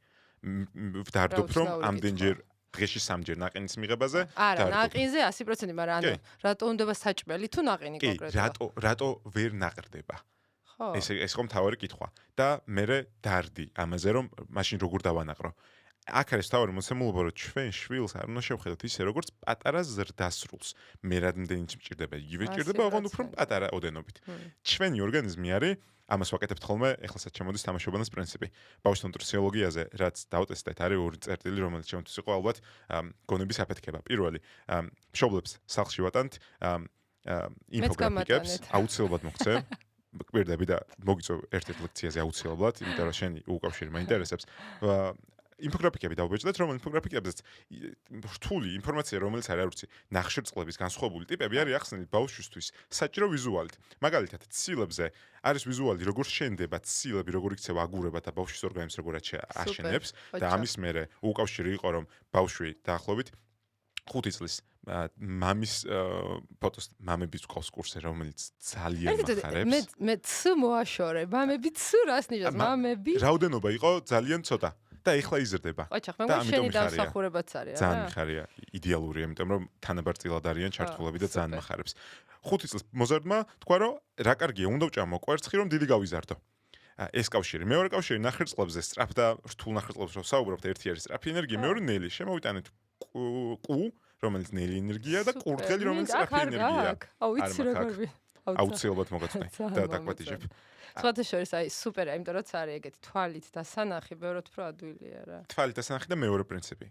ვდარდობ რომ ამდენჯერ დღეში 3 ჯერ ნაყინის მიღებაზე არა ნაყინზე 100%, მაგრამ ანუ რატო უნდება საჭმელი თუ ნაყინი კონკრეტულად? რატო ვერ ნაყრდება? ხო. ეს ხომ თავარი კითხვა. და მე დარდი ამაზე რომ მაშინ როგორ დავანაყრო. აქ არის თავარი მოცემულობა, რომ ჩვენ შვილს არ უნდა შევხედოთ ისე როგორც პატარა ზრდასრულს. მე რამდენი მჭირდება, იგივე ჭირდება, ოღონდ უფრო პატარა ოდენობით. ჩვენი ორგანიზმი არის ამას ვაკეთებთ ხოლმე, ეხლა შემოდის თამაშობანის პრინციპი. ბავშვთა ნუტრიციოლოგიაზე, რაც დავტესტეთ, არის ორი წერტილი, რომელიც ჩემთვის იყო ალბათ გონების აფეთქება. პირველი, მშობლებს სახლში ვატანთ ინფოგრაფიკებს, აუცილებლად მოგცე. გვერდები და მოგიწევ ერთ-ერთ ლექციაზე აუცილებლად, იმიტომ რომ შენი უკავშირი მაინტერესებს. ინფოგრაფიკები დავბეჭდეთ, რომ ინფოგრაფიკებზეც რთული ინფორმაცია, რომელიც არ არის ნახშირწყლების განსხვავებული ტიპები, არის ახსნილი ბავშვისთვის საჭირო ვიზუალით. მაგალითად, ცილებზე არის ვიზუალი, როგორ შენდება ცილები, როგორ იქცევა აგურება და ბავშვის ორგანიზმს როგორ აშენებს და ამის მერე უკავშირი იყო, რომ ბავშვი დაახლოებით 5 წლის მამის ფოტოს მამების ყავს კურსზე, რომელიც ძალიან მახარებს. მე მოაშორე, მამები რას ნიშნავს? მამები რაოდენობა იყო ძალიან ცოტა. და ეხლა იზრდება. ოჩახ, მე შენი დამსახურებაც არის, ძალიან მიხარია, იდეალური, იმიტომ რომ თანაბარწილად არიან ჩართულები და ძალიან მახარებს. 5 წლის მოზარდმა თქვა, რომ რა კარგია, უნდა ვჭამო კვერცხი, რომ დიდი გავიზარდო. ეს კავშირი, მეორე კავშირი ნახშირწყლებზე სწრაფ და რთულ ნახშირწყლებს რო საუბრობთ, ერთი არის სწრაფი ენერგია, მეორე ნელი. შემოვიტანეთ კუ, რომელიც ნელი ენერგია და კურდღელი, რომელიც სწრაფი ენერგია. აუ, იცი როგორ აუცილებლად მოგაწყვე და დაკვატიჟებ. სხვათა შორის აი სუპერია, იმიტომ რომ არის ეგეთი თვალით დასანახი, ბევრად უფრო ადვილია რა. თვალით დასანახი და მეორე პრინციპი.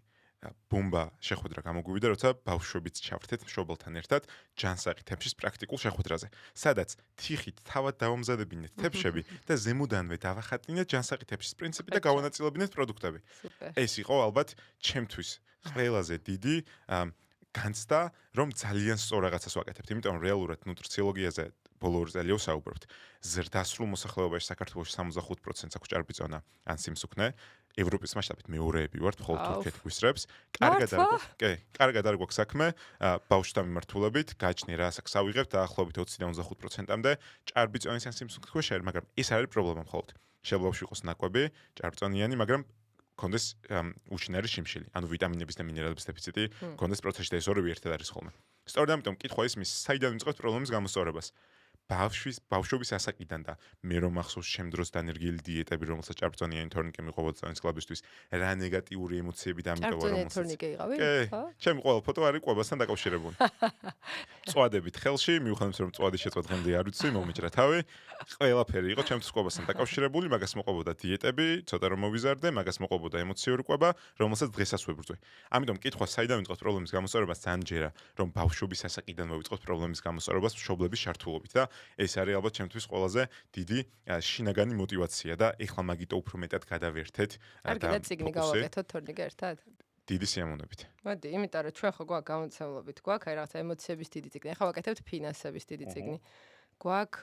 ბომბა შეხვედრა გამოგვივიდა, როცა ბავშვებიც ჩავრთეთ მშობელთან ერთად ჯანსაღი თეფშის პრაქტიკულ შეხვედრაზე, სადაც თიხით თავად დავამზადებინეთ თეფშები და ზემოდანვე დავახატინეთ ჯანსაღი თეფშის პრინციპი და გავანაწილებინეთ პროდუქტები. ეს იყო ალბათ ჩემთვის ყველაზე დიდი განცდა, რომ ძალიან სწორ რაღაცას ვაკეთებთ, იმიტომ რომ რეალურად ნუტრიციოლოგიაზე ბოლო 2 წელია ვსაუბრობთ. ზრდასრულ მოსახლეობაში საქართველოში 65% აქვს ჭარბიწონა ან სიმსუქნე. ევროპის მასშტაბით მეორეები ვართ, მხოლოდ თურქეთი გვისრებს. კარგად არ გვაქვს საქმე ბავშვთა მიმართულებით, გაჩნია რა ასაკს ავიღებთ, დაახლოებით 20-დან 25%-მდე ჭარბიწონის ან სიმსუქნის ქვეშ არის, მაგრამ ეს არის პრობლემა მხოლოდ. შეიძლება ბავშვი იყოს ნაკვები, ჭარბწონიანი, მაგრამ კონდეს უშინარი შიმშილი, ანუ ვიტამინების და მინერალების დეფიციტი, კონდეს პროცესში და ეს ორივე ერთად არის ხოლმე. სწორედ ამიტომ კითხვა ისმის, საიდან ვიწყებთ პრობლემის გამოსწორებას. ბავშვობის ასაკიდან და მე რომ ახსოვს შემდროს დანერგილი დიეტები, რომელსაც ჭარბწონიანი თორნიკე მიყვებოდა წონის კლუბისთვის, რა ნეგატიური ემოციები დამიტოვა, რომელსაც თორნიკე იყავი? ჩემი ყოველ ფოტო არის კვებასთან დაკავშირებული. წვადებით ხელში, მიუხედავად რომ წვადის შეწვა დღემდე არ ვიცი, მომიჭრა თავი. ყველაფერი იყო ჩემთვის კვებასთან დაკავშირებული, მაგას მოყვებოდა დიეტები, ცოტა რომ მოვიზარდე, მაგას მოყვებოდა ემოციური კვება, რომელსაც დღესაც ვებრძვი. ამიტომ კითხვა, საიდან ვიწყოთ პრობლემის გამოსწორებას, ძალიან ჯერა, რომ ბავშვობის ასაკიდან მოვიწყოთ პრობლემის გამოსწორებას მშობლების შართულობით და ეს არის ალბათ ჩემთვის ყველაზე დიდი შინაგანი мотиваცია და ეხლა მაგიტო უფრო მეტად გადავერთეთ და კარგი ციგნი გავაკეთოთ თორნიკე ერთად. დიდი სიამოვნებით. მოდი, იმიტომ რომ ჩვენ ხო გვაქვს გამოცემლობით, გვაქვს აი რაღაცა ემოციების დიდი ციგნი. ეხლა ვაკეთებთ ფინანსების დიდი ციგნი. გვაქვს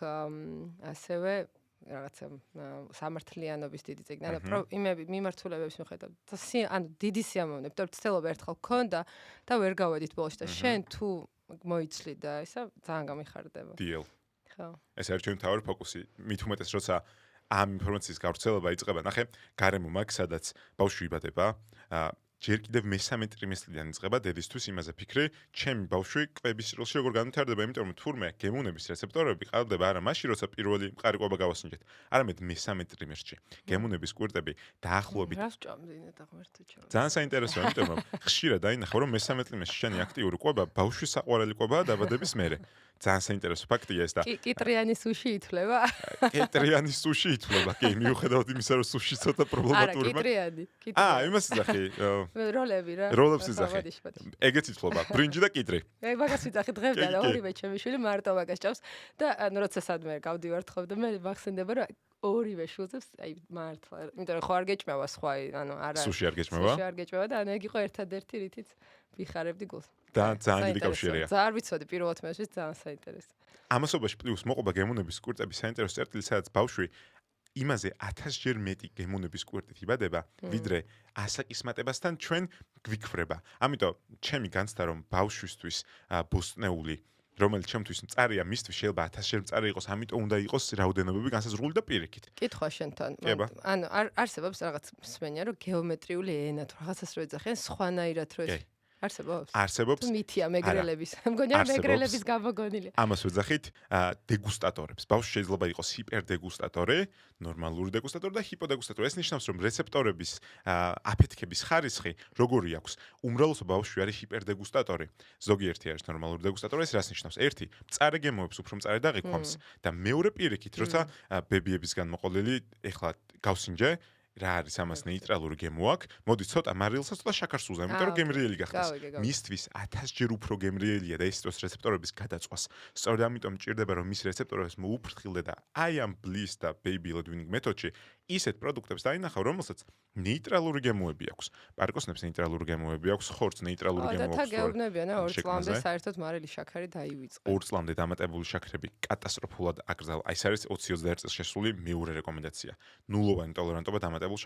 ასევე რაღაცა სამართლიანობის დიდი ციგნი. ანუ იმები მიმართულებების მიხედავთ. ანუ დიდი სიამოვნებით, რომ ცდილობა ერთხელ გქონდა და ვერ გავედით ბოლოში და შენ თუ მოიცლი და ისა ძალიან გამიხარდება. დილ. ეს არის ჩემი თავი ფოკუსი. მით უმეტეს როცა ამ ინფორმაციის გავრცელება იწყება, ნახე, გარემო მაგ სადაც ბავშვი იბადება, ჯერ კიდევ მესამე ტრიმესტრიდან იწყება დედისთვის იმაზე ფიქრი, ჩემი ბავშვი კვების სრილში როგორ განვითარდება, იმიტომ რომ თურმე გემუნების რეცეპტორები ყალბდება არა მაშინ, როცა პირველი მყარი კვება გავასინჯეთ, არამედ მესამე ტრიმესტრში. გემუნების კვირტები დაახლოებით ძალიან საინტერესოა, იმიტომ რომ ხშირად დაინახავ, რომ მესამე ტრიმესტრში შენი აქტიური კვება ბავშვის საყვარელი კვებაა დაბადების მერე. ძალიან საინტერესო ფაქტია ეს და კიტრიანი სუში ითვლება? კიტრიანი სუში ითვლება, კი, მიუხედავად იმისა, რომ სუში ცოტა პრობლემატურია. არა, კიტრიანი. იმას იძახი. როლები რა. როლებს იძახი. ეგეც ითვლება, ბრინჯი და კიტრი. მაგას ვიძახი დღემდე და ორივე ჩემი შვილი მარტო მაგას ჭამს და ანუ როცა სადმე გავდივართ ხო და მე მახსენდება რომ ორივე შულზებს აი მართლა, იმიტომ რომ ხო არ გეჭმევა სხვა, ანუ არა. სუში არ გეჭმევა? სუში არ გეჭმევა და ანუ ეგ იყო ერთადერთი რითიც ვიხარებდი გულს. და ძალიან დიდი კავშირია. ძალიან ვიცოდი პირველად მეშვის ძალიან საინტერესო. ამასობაში პლუს მოყვება გემუნების კვირტების საინტერესო წერტილი, სადაც ბავშვი იმაზე 1000-ჯერ მეტი გემუნების კვირტით იბადება, ვიდრე ასაკის მატებასთან ჩვენ გვიქვრება. ამიტომ ჩემი განცდა რომ ბავშვისთვის ბოსტნეული რომელიც ჩემთვის მწარია, მისთვის შეიძლება 1000-ჯერ მწარი იყოს, ამიტომ უნდა იყოს რაოდენობები განსაზღვრული და პირიქით. კითხვა შენთან. ანუ არსებობს რაღაც მსმენია, რომ გეომეტრიული ენა თუ რაღაცას რო ეძახიან, სხვანაირად რო არსებობს მითია მეგრელების მგონია მეგრელების გამოგონილი ამას ვეძახით დეგუსტატორებს ბავშვი შეიძლება იყოს ჰიპერდეგუსტატორი ნორმალური დეგუსტატორი და ჰიპოდეგუსტატორი ეს ნიშნავს რომ რეცეპტორების აფეთქების ხარისხი როგორი აქვს უმრავლესობა ბავშვი არის ჰიპერდეგუსტატორი ზოგიერთი არის ნორმალური დეგუსტატორი ეს რას ნიშნავს ერთი მწარე გემოებს უფრო მწარე დაღიქვამს და მეორე პირიქით როცა ბებიებისგან მოყოლილი ეხლა გავსინჯე რა არის ამას ნეიტრალური გემო აქვს მოდი ცოტა მარილსაც ცოტა შაქარს უზა იმიტომ რომ გემრიელი გახდეს მისთვის 1000 ჯერ უფრო გემრიელია და ისწოს რეცეპტორების გადაწყვას სწორედ ამიტომ ჭირდება რომ მის რეცეპტორებს მოუფრთხილდე და აი ამ ბლის და ბეიბი ლედ ვინინგ მეთოდში ისეთ პროდუქტებს დაინახავ რომელსაც ნეიტრალური გემოები აქვს პარკოსნებს ნეიტრალური გემოები აქვს ხორცს ნეიტრალური გემო აქვს და გეუბნებიან 2 წლამდე საერთოდ მარილი შაქარი დაივიწყე 2 წლამდე დამატებული შაქრები კატასტროფულად აკრძალა აი ეს არის 20-21 წელს შესული მეორე რეკომენდაცია ნულოვანი ტოლერანტობა დამატებულ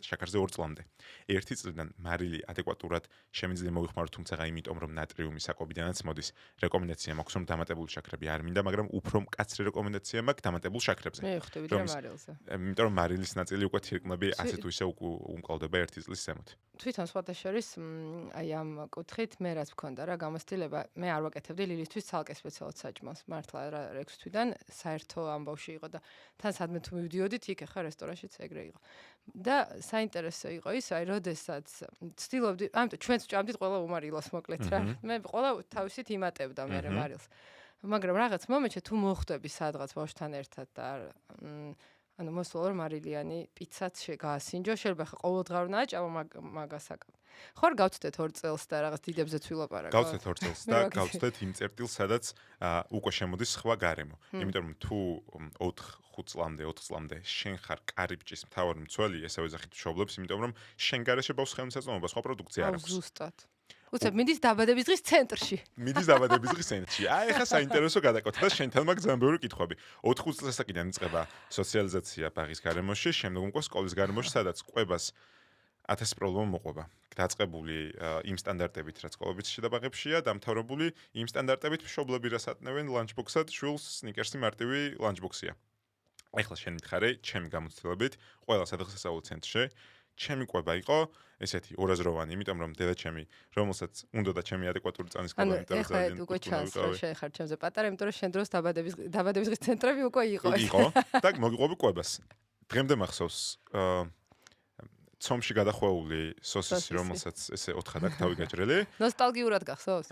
შაქარზე 2 წლამდე 1 წლიდან მარილი ადეკვატურად შემიძლია მოიხმაროთ თუმცა იმიტომ რომ ნატრიუმი საკობიდანაც მოდის რეკომენდაცია მაქვს რომ დამატებული შაქრები არ მინდა მაგრამ უფრო მკაცრი რეკომენდაცია მაქვს დამატებულ შაქრებზე მე ხვდები რა მარილზე იმიტომ რომ მარილის ნაწილი უკვე თირკმლები ასე თუ ისე უმკლავდება 1 წლის ზემოთ. თვითონ სხვათა შორის აი ამ კუთხით მე რაც მქონდა რა გამოცდილება მე არ ვაკეთებდი ლილისთვის ცალკე სპეციალურად საჭმელს მართლა რა 6 თვიდან საერთო ამბავში იყო და თან სადმე თუ მივდიოდით იქ ახლა რესტორანშიც ეგრე იყო და საინტერესო იყო ის აი როდესაც ცდილობდი ამიტომ ჩვენც ჭამდით ყველა უმარილოს მოკლედ რა მე ყველა თავისით იმატებდა მე მარილს მაგრამ რაღაც მომენტში თუ მოხვდები სადღაც ბავშვთან ერთად და ანუ მოსულა რომ მარილიანი პიცაც შეგაასინჯო შეიძლება ხა ყოველდღარ ნაჭამა მაგასაკავ ხარ გავწდეთ 2 წელს და რაღაც დიდებზე ცვილაპარაკო გავწდეთ 2 წელს და გავწდეთ იმ წერტილს სადაც უკვე შემოდის სხვა გარემო იმიტომ რომ თუ 4 წლამდე შენ ხარ კარიბჭის მთავარი მცველი ესე ვეძახით მშობლებს იმიტომ რომ შენ გარეშე ბავშვს ხელმისაწვდომობა სხვა პროდუქცია არ აქვს ზუსტად უცებ მიდის დაბადების დღის ცენტრში. მიდის დაბადების დღის ცენტრში. აი ხა საინტერესო გადაკვეთა და შენთან მაგ ძალიან ბევრი კითხვები. 4 წლისაკიდან იწყება სოციალიზაცია ბაღის გარემოში, შემდეგ უკვე სკოლის გარემოში, სადაც ყვებას 1000 პრობლემა მოყვება. დაწყებული იმ სტანდარტებით, რაც სკოლებიც და ბაღებშია, დამთავრებული იმ სტანდარტებით, მშობლები რას ატნევენ ლანჩბოქსად, შვილს სნიკერსი მარტივი ლანჩბოქსია. ეხლა შენ მითხარე, ჩემი გამოცდილებით, ყველა სადღესასწაულო ცენტრში ჩემი ყვება იყო ესეთი ორაზროვანი, იმიტომ რომ დედაჩემი, რომელსაც უნდა და ჩემი ადეკვატური წანის სკოლა იმიტომ რომ ძალიან უკვე ჩანს რომ შეეხარ ჩემზე პატარა, იმიტომ რომ შენ დროს დაბადების დღის ცენტრები უკვე იყო. იყო და მოგიყვები ყვებას. დღემდე მახსოვს ცომში გადახვეული სოსისი, რომელსაც ესე 4 დაკ თავი გაჭრელი. ნოსტალგიურად გახსოვს?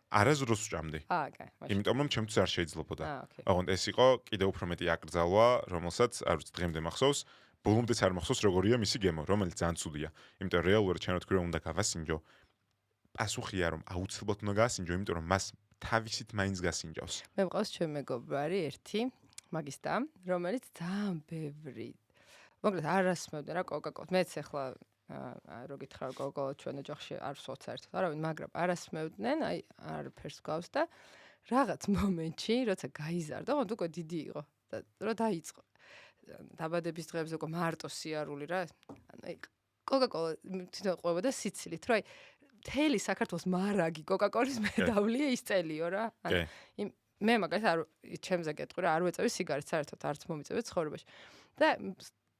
არასდროს ვჭამდი. კაი. იმიტომ რომ ჩემთვის არ შეიძლებოდა. ოღონდ ეს იყო კიდევ უფრო მეტი აკრძალვა, რომელსაც არ ვიცი დღემდე მახსოვს. ბოლომდეც არ მახსოვს როგორია მისი გემო, რომელიც ძალიან ცუდია. იმიტომ რეალურად ჩვენ ვთქვი რომ უნდა გავასინჯო. პასუხია რომ აუცილებლად უნდა გაასინჯო, იმიტომ რომ მას თავისით მაინც გასინჯავს. მე მყავს ჩემი მეგობარი ერთი, მაგის და, რომელიც ძალიან ბევრი. მოკლედ არასმევდა რა კოკა-კოლას. მეც ახლა რო გითხრა კოკა-კოლა ჩვენ ოჯახში არ ვსვათ საერთოდ არავინ, მაგრამ არასმევდნენ, აი არაფერს გავს და რაღაც მომენტში, როცა გაიზარდა, ოღონდ უკვე დიდი იყო და რო დაიწყო დაბადების დღეებზე უკვე მარტო სიარული რა. აი კოკა-კოლა თვითონ ყვებოდა სიცილით, რომ აი მთელი საქართველოს მარაგი კოკა-კოლის მედავლია ის წელიო რა. აი მე მაგალითად არ ჩემზე გეტყვი რა, არ ვეწევი სიგარეტს საერთოდ არც მომიწევი ცხოვრებაში. და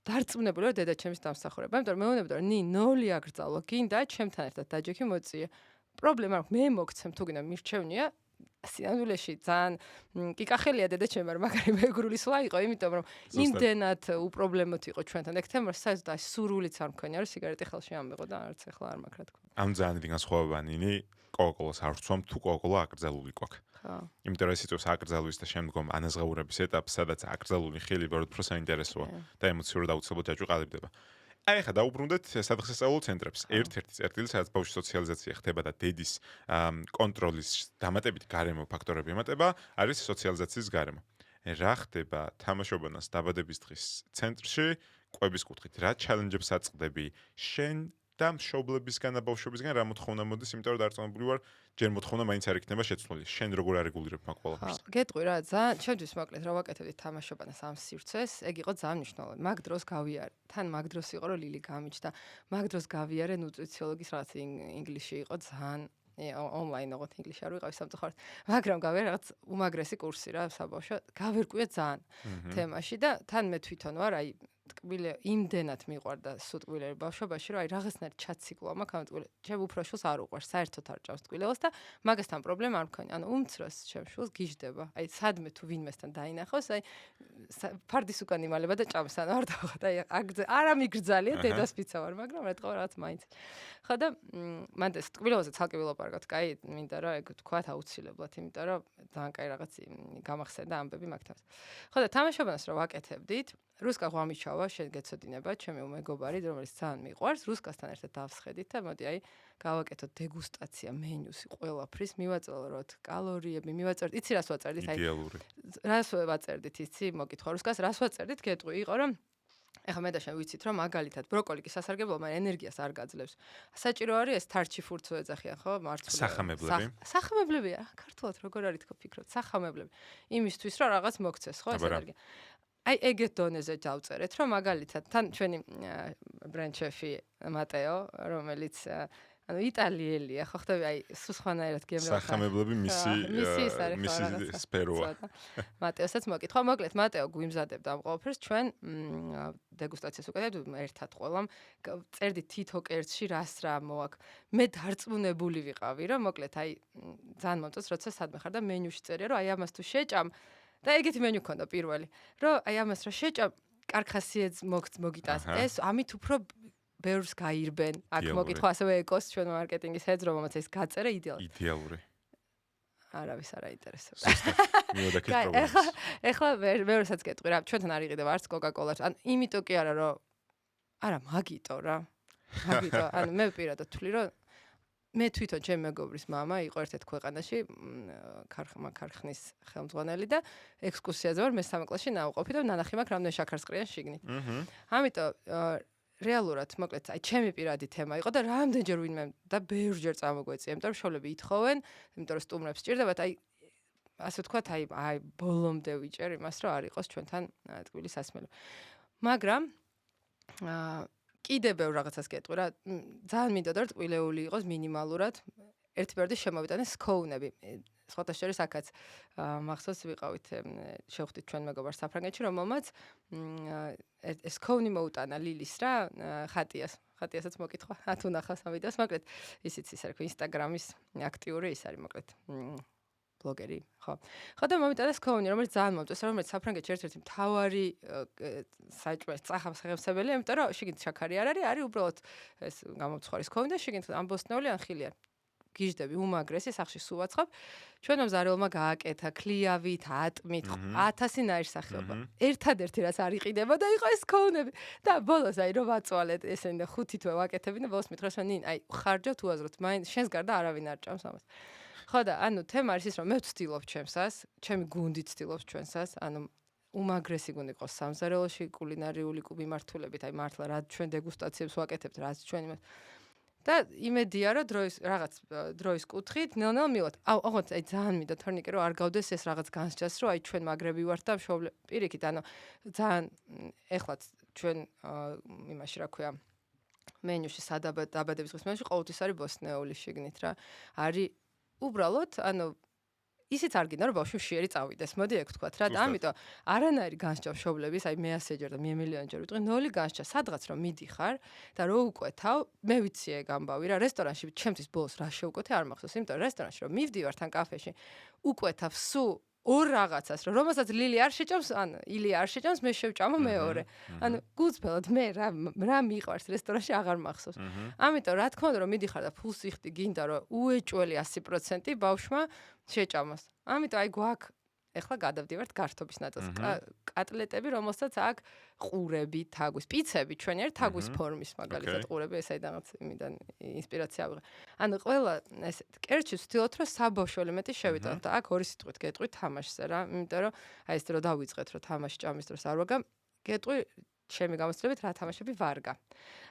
დარწმუნებული ვარ დედაჩემის დამსახურება, იმიტომ რომ მეუბნებოდა რომ ნოლი აკრძალვა, გინდა ჩემთან ერთად დაჯექი მოწია. პრობლემა აქვს მე მოგცემ თუ გინდა მირჩევნია სინამდვილეში ძალიან კიკახელია დედაჩემი, მაგრამ მაგარი მეგრული სვლა იყო, იმიტომ რომ იმდენად უპრობლემოდ იყო ჩვენთან. ეგ თემა საერთოდ აი სურვილიც არ მქონია, რომ სიგარეტი ხელში ამბეღო და არც ახლა არ მაქვს რა თქმა უნდა. ამ ძალიან დიდი განსხვავება ნინი კოკა-კოლას არ ვცვამ თუ კოკა-კოლა აკრძალული გვაქვს. იმიტომ რომ ეს იწვევს აკრძალვის და შემდგომ ანაზღაურების ეტაპს, სადაც აკრძალული ხილი ბევრად უფრო საინტერესოა და ემოციურად აუცილებლად ჯაჭვი ყალიბდება. აი ხა დაუბრუნდეთ სადღესასწაულო ცენტრებს. ერთ-ერთი წერტილი, სადაც ბავშვის სოციალიზაცია ხდება და დედის კონტროლის დამატებით გარემო ფაქტორები ემატება, არის სოციალიზაციის გარემო. რა ხდება თამაშობანას დაბადების დღის ცენტრში, ყვების კუთხით, რა ჩალენჯებს აწყდები შენ და მშობლებისგან და ბავშვებისგან რა მოთხოვნა მოდის, იმიტომ რომ დარწმუნებული ვარ, ჯერ მოთხოვნა მაინც არ იქნება შეცვლილი. შენ როგორ არეგულირებ მაგ ყველაფერს? გეტყვი რა, ძალიან ჩემთვის მოკლედ რა ვაკეთებდი თამაშობანას ამ სივრცეს, ეგ იყო ძალიან მნიშვნელოვანი. მაგ დროს გავიარე. თან მაგ დროს იყო რომ ლილი გამიჩნდა. მაგ დროს გავიარე ნუტრიციოლოგის რაღაც ინგლისში იყო ძალიან ონლაინ ოღონდ ინგლისში არ ვიყავი სამწუხაროდ, მაგრამ გავიარე რაღაც უმაგრესი კურსი რა საბავშვო. გავერკვია ძალიან თემაში და თან მე თვითონ ვარ აი ტკბილე იმდენად მიყვარდა სუტკბილები ბავშვობაში, რომ აი რაღაცნაირ ჩაციკლა მაქვს ამ ტკბილე. ჩემ უფროსშულს არ უყვარს, საერთოდ არ ჭამს ტკბილებას და მაგასთან პრობლემა არ მქონია. ანუ უმცროს ჩემ შულს გიждდება. აი სადმე თუ ვინმესთან დაინახოს, აი ფარდის უკან იმალება და ჭამს, ანუ არ დავხატ. აი არ ამიგრძალია დედას ფიცა ვარ, მაგრამ რატყო რაღაც მაინც. ხო და მანდ ეს ტკბილებაზე ცალკე ვილაპარაკოთ. კაი, მინდა რა ეგ თქვათ აუცილებლად, იმიტომ რომ ძალიან კაი რაღაც გამახსენდა ამბები მაგ თავს. ხო და თამაშობანას რო ვაკეთებდით, რუსკა ღვამიჩავა, შენ გეცოდინება, ჩემი მეგობარი, რომელიც ძალიან მიყვარს, რუსკასთან ერთად დავსხედით და მოდი აი გავაკეთოთ დეგუსტაცია მენიუსი ყველაფრის, მივაწელოთ კალორიები, მივაწერდით, იცი რას ვაწერდით? აი იდეალური. რას ვაწერდით, იცი? მოგითხვა რუსკას, რას ვაწერდით? გეტყვი, იყო რომ ეხლა მე და შენ ვიცით რომ მაგალითად ბროკოლი კი სასარგებლოა, მაგრამ ენერგიას არ გაძლევს. საჭირო არის ეს თარჩი ფურცუ ეძახიან, ხო? მარცვლე. სახამებლები. სახამებლებია, ქართულად როგორ არის თქო ფიქრობ, სახამებლები. იმისთვის რომ რაღაც მოგცეს, ხო, ეს ენერგია. აი ეგეთ დონეზე დავწერეთ, რომ მაგალითად თან ჩვენი ბრენდ შეფი მატეო, რომელიც ანუ იტალიელია, ხო ხტები, აი სხვანაირად გემრიელია. სახამებლები მისი სფეროა. მატეოსაც მოკითხვა, მოკლედ მატეო გვიმზადებდა ამ ყველაფერს, ჩვენ დეგუსტაციას უკეთებთ ერთად ყველამ, წერდით თითო კერძში რას რა მოაქვს. მე დარწმუნებული ვიყავი, რომ მოკლედ აი ძალიან მომწონს, როცა სადმე ხარ და მენიუში წერია, რომ აი ამას თუ შეჭამ და ეგეთი მენიუ ქონდა პირველი, რომ აი ამას რა შეჭამ, კარგ ხასიათს მოგიტანს. ეს ამით უფრო ბევრს გაირბენ. აქ მოკითხვა ასევე ეკოს ჩვენ მარკეტინგის ჰედს, რომელმაც ეს გაწერა იდეალური. არავის არ აინტერესებს. მიოდაკეთ პრობლემას. ეხლა ვერსაც გეტყვი რა, ჩვენთან არ იყიდება არც კოკა-კოლას. ან იმიტომ კი არა, რომ არა, მაგიტო რა. მაგიტო, ანუ მე პირადად ვთვლი, რომ მე თვითონ ჩემი მეგობრის მამა იყო ერთ-ერთ ქვეყანაში ქარხნის ხელმძღვანელი და ექსკურსიაზე ვარ, მე 3 კლასში ნაუყოფი და ნანახი მაქვს რამდენი შაქარს ყრიან შიგნით. ამიტომ რეალურად, მოკლედ, აი ჩემი პირადი თემა იყო და რამდენჯერ ვინმე და ბევრჯერ წამოგვეწია, იმიტომ რომ შოლები ითხოვენ, იმიტომ რომ სტუმრებს სჭირდებათ, აი ასე ვთქვათ, აი ბოლომდე ვიჭერ იმას, რომ არ იყოს ჩვენთან ტკბილის სასმელი. მაგრამ კიდევ ბევრ რაღაცას გეტყვი რა, ძალიან მინდოდა რომ ტკბილეული იყოს მინიმალურად. ერთი პერიოდი შემოვიტანე სკოუნები. სხვათა შორის აქაც მახსოვს ვიყავით შევხვდით ჩვენ მეგობარს საფრანგეთში, რომელმაც ეს სკოუნი მოუტანა ლილის რა ხატიასაც მოკითხვა. თუ ნახავს ამ ვიდეოს, მოკლედ ისიც ის არის ინსტაგრამის აქტიური ის არის მოკლედ ბლოგერი, ხო. ხო და მომიტანა სკოუნი, რომელიც ძალიან მომწონს, რომელიც საფრანგეთში ერთ-ერთი მთავარი საჭმელი წახამსახებელია, იმიტომ რომ შიგნით შაქარი არ არის უბრალოდ ეს გამომცხვარი სკოუნი და შიგნით ამბოსტნეული ან ხილია. გიждები უმაგრესი სახში სულ ვაცხობ. ჩვენ მზარეულმა გააკეთა ქლიავით, ატმით, 1000 ნაირსახეობა. ერთადერთი რაც არ იყიდება და იყო ეს სკოუნები. და ბოლოს აი რომ ვაწვალეთ ესენი და 5 თვე ვაკეთებინ და ბოლოს მითხრას ნინ, აი ხარჯავთ უაზროთ, მაინც შენს გარდა არავინ არ ჭამს ამას. ხო და ანუ თემა არის ის რომ მე ვცდილობ ჩემსას, ჩემი გუნდი ცდილობს ჩვენსას, ანუ უმაგრესი გუნდი ყავს სამზარეულოში კულინარიული მიმართულებით, აი მართლა რა ჩვენ დეგუსტაციებს ვაკეთებთ, რაც ჩვენ იმას და იმედია რომ დროის კუთხით ნელ-ნელ მივად. ოღონდ აი ძალიან მინდა თორნიკე რომ არ გავდეს ეს რაღაც განსჯას რომ აი ჩვენ მაგრები ვართ და მშობლები პირიქით ანუ ძალიან ეხლაც ჩვენ იმაში რა ქვია მენიუში სადაბადების დღის მენიუში ყოველთვის არის ბოსტნეული შიგნით რა. არის უბრალოდ ანუ ისიც არ გინდა რომ ბავშვი მშიერი წავიდეს. მოდი ეგ ვთქვათ რა და ამიტომ არანაირი განსჯა მშობლების აი მე 100-ჯერ და მე მილიონჯერ ვიტყვი 0 განსჯა სადღაც რომ მიდიხარ და რო უკვეთავ მე ვიცი ეგ ამბავი რა რესტორანში ჩემთვის ბოლოს რა შევკვეთე არ მახსოვს იმიტომ რომ რესტორანში რომ მივდივარ თან კაფეში უკვეთავ სუ ორ რაღაცას რომელსაც ლილი არ შეჭამს ან ილი არ შეჭამს მე შევჭამო მეორე ანუ გულწრფელად მე რა მიყვარს რესტორანში აღარ მახსოვს ამიტომ რა თქმა უნდა რომ მიდიხარ და ფულს იხდი გინდა რომ უეჭველი 100% ბავშვმა შეჭამოს ამიტომ აი გვაქვს ეხლა გადავდივართ გართობის ნაწილს კატლეტები რომელსაც აქ ყურები თაგვის პიცები ჩვენი არის თაგვის ფორმის მაგალითად ყურები ესაიდანაც იმიდან ინსპირაცია ავიღე ანუ ყველა ეს კერჩი ვცდილობთ რომ საბავშვო ელემენტი შევიტანოთ და აქ ორი სიტყვით გეტყვი თამაშზე რა იმიტომ რომ აი ეს რო დავიწყეთ რომ თამაში ჭამის დროს არ ვაგა გეტყვი ჩემი გამოცდილებით რა თამაშები ვარგა.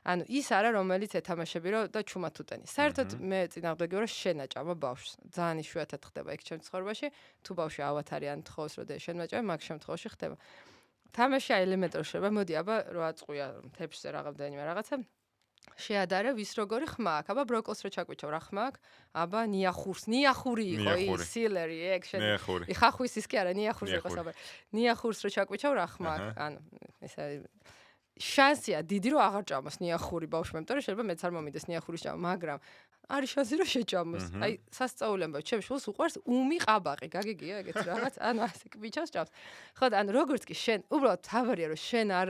ანუ ის არა რომელიც ეთამაშები რომ და ჩუმად უტენი. საერთოდ მე წინააღმდეგი ვარ შენ აჭამა ბავშვს. ძალიან იშვიათად ხდება იქ ჩემს ცხოვრებაში. თუ ბავშვი ავათარი ან თხოვს რომ და შენ მაჭამე მაგ შემთხვევაში ხდება. თამაში ელემენტური შეიძლება მოდი აბა რო აწყვია თეფშზე რაღაცნაირად რაღაცა შეადარე ვის როგორი ხმა აქვს. აბა ბროკოლს რო ჩაკვიჩავ რა ხმა აქვს. აბა ნიახური იყო ის სილერი ეგ შენ. ხახვის ის კი არა ნიახურს იყოს აბა. ნიახურს რო ჩაკვიჩავ რა ხმა აქვს. ანუ ესა შანსია დიდი რომ აღარ ჭამოს ნიახური ბავშვმა, იმიტომ რომ შეიძლება მეც არ მომიდეს ნიახურის ჭამა, მაგრამ არის შანსი რომ შეჭამოს. აი სასწაული ამბავ, ჩემ შულს უყვარს უმი ყაბაყი, გაგიგია ეგეთ რაღაც, ანუ ასე ბიჭას ჭამს. ხო და ანუ როგორც კი შენ, უბრალოდ თავარია რომ შენ არ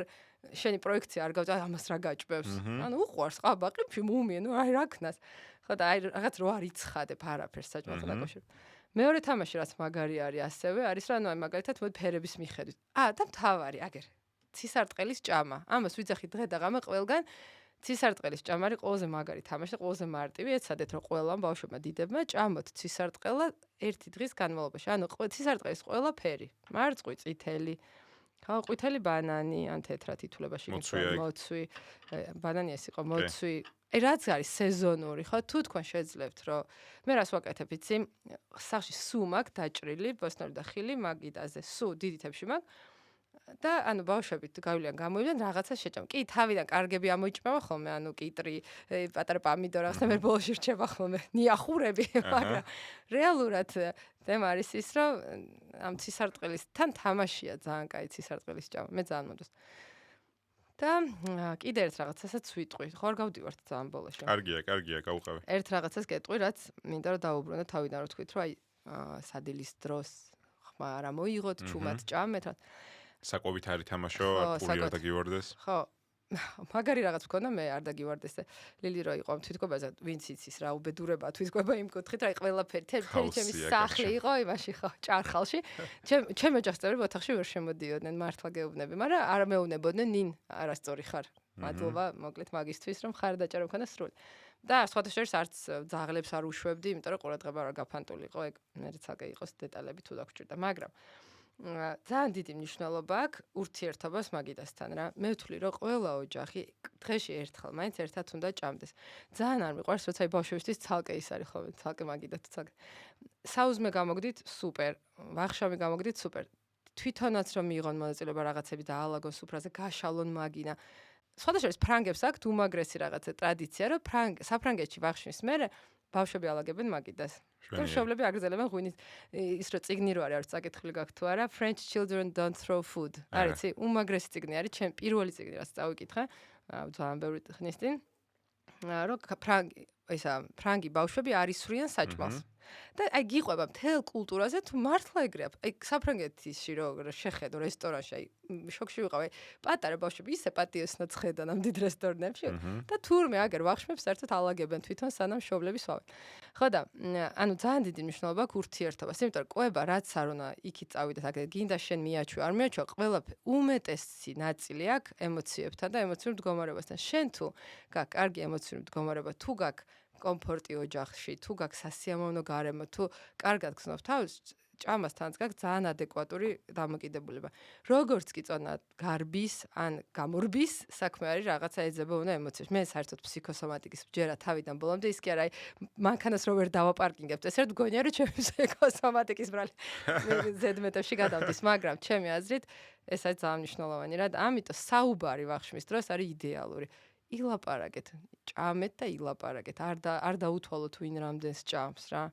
შენი პროექცია არ გავწა ამას რა გაჭმევს. ანუ უყვარს ყაბაყი, უმი, ნუ აი რა ქნას. ხო და აი რაღაც რო არ იცხადებ არაფერს საჭმელთან დაკავშირებით. მეორე თამაში რაც მაგარი არის ასევე არის რა ანუ აი მაგალითად მოდი ფერების მიხედვით. და მთავარი აგერ ცისარტყელის ჭამა. ამას ვიძახი დღე და ღამე ყველგან ცისარტყელის ჭამა არის ყველაზე მაგარი თამაში და ყველაზე მარტივი. ეცადეთ რომ ყველამ ბავშვებმა დიდებმა ჭამოთ ცისარტყელა ერთი დღის განმავლობაში. ანუ ცისარტყელის ყველა ფერი. მარწყვი, წითელი, ყვითელი ბანანი, ან თეთრად ითულებაში მოცვი. ბანანი ეს იყო მოცვი. აი რაც არის სეზონური, ხო? თუ თქვენ შეძლებთ, რომ მე რას ვაკეთებ, იცი? სახში სუ მაქვს დაჭრილი, ბოსტნეული და ხილი მაგიდაზე, სუ დიდი თებში მაქვს. და ანუ ბავშვები გავლიან გამოვიდნენ რაღაცას შეჭამ. კი, თავიდან კარგები ამოიჭმევა ხოლმე, ანუ კიტრი, პატარა პამიდორი, ახლა მე ბოლოში რჩება ხოლმე ნიახურები, მაგრამ რეალურად თემა არის ის, რომ ამ ცისარტყელისთან თამაშია ძალიან კაი ცისარტყელის ჭამა. მე ძალიან მომდოს. და კიდე ერთ რაღაცასაც ვიტყვი, ხო არ გავდივართ ძალიან ბოლოში. კარგია, გავუყევი. ერთ რაღაცას გეტყვი, რაც მინდა რომ დაუბრუნდე თავიდან რომ თქვით, რომ აი სადილის დროს ხმა არ მოიღოთ, ჩუმად ჭამეთ. საკვებით არის თამაშო, პური არ დაგივარდეს. ხო. მაგარი რაღაც მქონდა მე არ დაგივარდეს. ლილი რო იყო თვითგობაზე, ვინც იცის რა უბედურება თვითგობა იმ კუთხით, რა ყველაფერი თელი ჩემი სახლი იყო იმაში ხო, ჭარხალში. ჩემ ოჯახს წევრები ოთახში ვერ შემოდიოდნენ, მართლა გეუბნები, მაგრამ არ მეუბნებოდნენ ნინ არასწორი ხარ. მადლობა, მოკლედ მაგისთვის რომ ხარ დაჭერა მქონდა სრული. და სხვათა შორის არც ძაღლებს არ უშვებდი, იმიტომ რომ ყურადღება რა გაფანტულიყო, ეგ მე ცალკე იყოს დეტალები თუ დაგჭირდა, მაგრამ ძალიან დიდი მნიშვნელობა აქვს ურთიერთობას მაგიდასთან რა. მე ვთვლი რომ ყველა ოჯახი დღეში ერთხელ მაინც ერთად უნდა ჭამდეს. ძალიან არ მიყვარს როცა აი ბავშვებისთვის ცალკე ის არის ხოლმე, ცალკე მაგიდა თუ ცალკე. საუზმე გამოგდით სუპერ, ვახშამი გამოგდით სუპერ. თვითონაც რომ მიიღონ მონაწილეობა რაღაცები და ალაგონ სუფრაზე, გაშალონ მაგინა. სხვათა შორის ფრანგებს აქვთ უმაგრესი რაღაცა ტრადიცია, რომ საფრანგეთში ვახშმის მერე ბავშვები ალაგებენ მაგიდას. და მშობლები აგრძელებენ ღვინის ის რომ წიგნი რო არის წაკითხული გაქვთ თუ არა French children don't throw food. არიცი, უმაგრესი წიგნი არის, ჩემ პირველი წიგნი რაც წავიკითხე, ძალიან ბევრი ხნის წინ. რომ ფრანგი ბავშვები არ ისვრიან საჭმელს. და აი გიყვება მთელ კულტურაზე თუ მართლა ეგრეა. აი საფრანგეთში რო შეხედო რესტორანში, აი შოქში ვიყავ, აი პატარა ბავშვები ისე პატიოსნად ხედან ამ დიდ რესტორნებში და თურმე აგერ ვახშმებს საერთოდ ალაგებენ თვითონ სანამ მშობლები სვავენ. ხო და ანუ ძალიან დიდი მნიშვნელობა აქვს ურთიერთობას, იმიტომ რომ ყვება რაც არ უნდა იქით წავიდეთ, აგერ გინდა შენ მიაჩვე, არ მიაჩვე, ყველაფერი უმეტესი ნაწილი აქვს ემოციებთან და ემოციური მდგომარეობასთან. შენ თუ გაქვს კარგი ემოციური მდგომარეობა, თუ გაქვს კომფორტი ოჯახში, თუ გაქვს სასიამოვნო გარემო, თუ კარგად გრძნობ თავს, ჭამასთანაც გაქვს ძალიან ადეკვატური დამოკიდებულება. როგორც კი წონა გარბის ან გამორბის საქმე არის რაღაცა ეძება უნდა ემოციებს. მე საერთოდ ფსიქოსომატიკის ბჯერა თავიდან ბოლომდე ის კი არა, აი მანქანას რო ვერ დავაპარკინგებთ, ეს ერთ გონია რომ ჩემი ფსიქოსომატიკის ბრალი ზედმეტებში გადავდის, მაგრამ ჩემი აზრით ეს არის ძალიან მნიშვნელოვანი რა და ამიტომ საუბარი ვახშმის დროს არის იდეალური. ილაპარაკეთ, ჭამეთ და ილაპარაკეთ. არ დაუთვალოთ ვინ რამდენს ჭამს რა.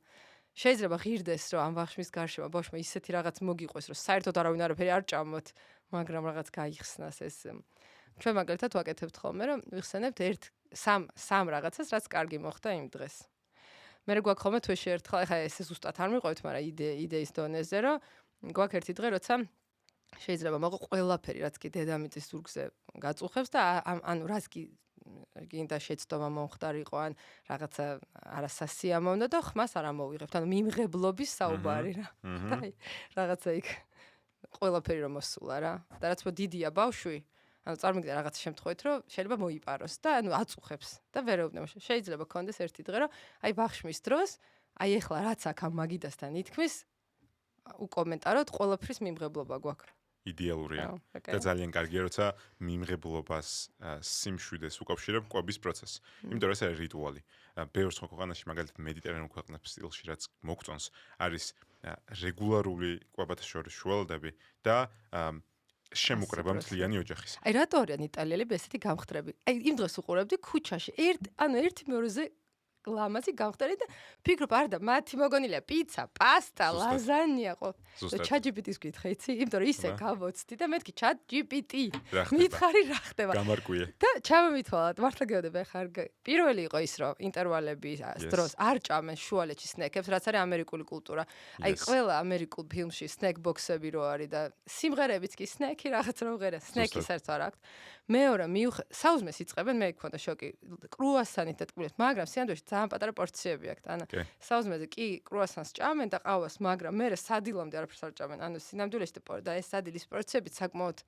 შეიძლება ღირდეს რომ ამ ვახშმის გარშემო ბავშვმა ისეთი რაღაც მოგიყვეს რომ საერთოდ არავინ არაფერი არ ჭამოთ, მაგრამ რაღაც გაიხსნას ეს. ჩვენ მაგალითად ვაკეთებთ ხოლმე რომ ვიხსენებთ სამ რაღაცას, რაც კარგი მოხდა იმ დღეს. მე გვაქვს ხოლმე თვეში ერთხელ, ეხლა ეს ზუსტად არ მიყვევთ, მაგრამ იდეის დონეზე რომ გვაქვს ერთი დღე, როცა შეიძლება მოყო ყველაფერი, რაც კი დედამიწის ზურგზე გაწუხებს და ანუ რაც კი გინდა შეცდომა მომხდარიყო ან რაღაცა არასასიამოვნო და ხმას არ ამოვიღებთ. ანუ მიმღებლობის საუბარი რა. და აი რაღაცა იქ ყველაფერი რომ მოსულა რა. და რაც დიდია ბავშვი, ანუ წარმოგიდგენ რაღაც შემთხვევით რომ შეიძლება მოიპაროს და ანუ აწუხებს და ვერეუბნება. შეიძლება კონდეს ერთი დღე რომ აი ვახშმის დროს, აი ეხლა რაც აქ ამ მაგიდასთან ითქმის, უკომენტაროთ ყველაფრის მიმღებლობა გვაქვს. იდეალურია და ძალიან კარგია, როცა მიმღებლობას სიმშვიდეს უკავშირებ ყვების პროცესს. იმიტომ რომ ეს არის რიტუალი. ბევრ სხვა ქვეყანაში, მაგალითად მედიტერანულ ქვეყნების სტილში, რაც მოგწონს, არის რეგულარული ყვებათა შორის შუალედები და შემუკრება მთლიანი ოჯახის. აი რატო არიან იტალიელები ესეთი გამხდრები? აი იმ დღეს უყურებდი ქუჩაში, ერთი მეორეზე ლამაზი გამხდარი და ფიქრობ არა და მათი მოგონილია პიცა, პასტა, ლაზანია ხო. ChatGPT-ს გითხე, იცი? იმიტომ რომ ისე გავოცდი და მეთქი ChatGPT. მითხარი რა ხდება. გამარკვიე. და ჩამომითვალა, მართლა გეუბნები ხარ. პირველი იყო ის რომ ინტერვალების დროს არ ჭამენ შუალედში სნეკებს, რაც არის ამერიკული კულტურა. აი ყველა ამერიკულ ფილმში სნეკ ბოქსები რო არის და სიმღერებიც კი სნეკი რაღაც რო ღერა, სნეკის არც არ აქვს. მეორე საუზმეს იწყებენ, მე გქონდა შოკი. კრუასანით და ტკბილით, მაგრამ სიამდვილეში ძალიან პატარა პორციები აქვს. ანუ საუზმეზე კი კრუასანს ჭამენ და ყავას, მაგრამ მე სადილამდე არაფერს არ ჭამენ. ანუ სინამდვილეში და ეს სადილის პორციები საკმაოდ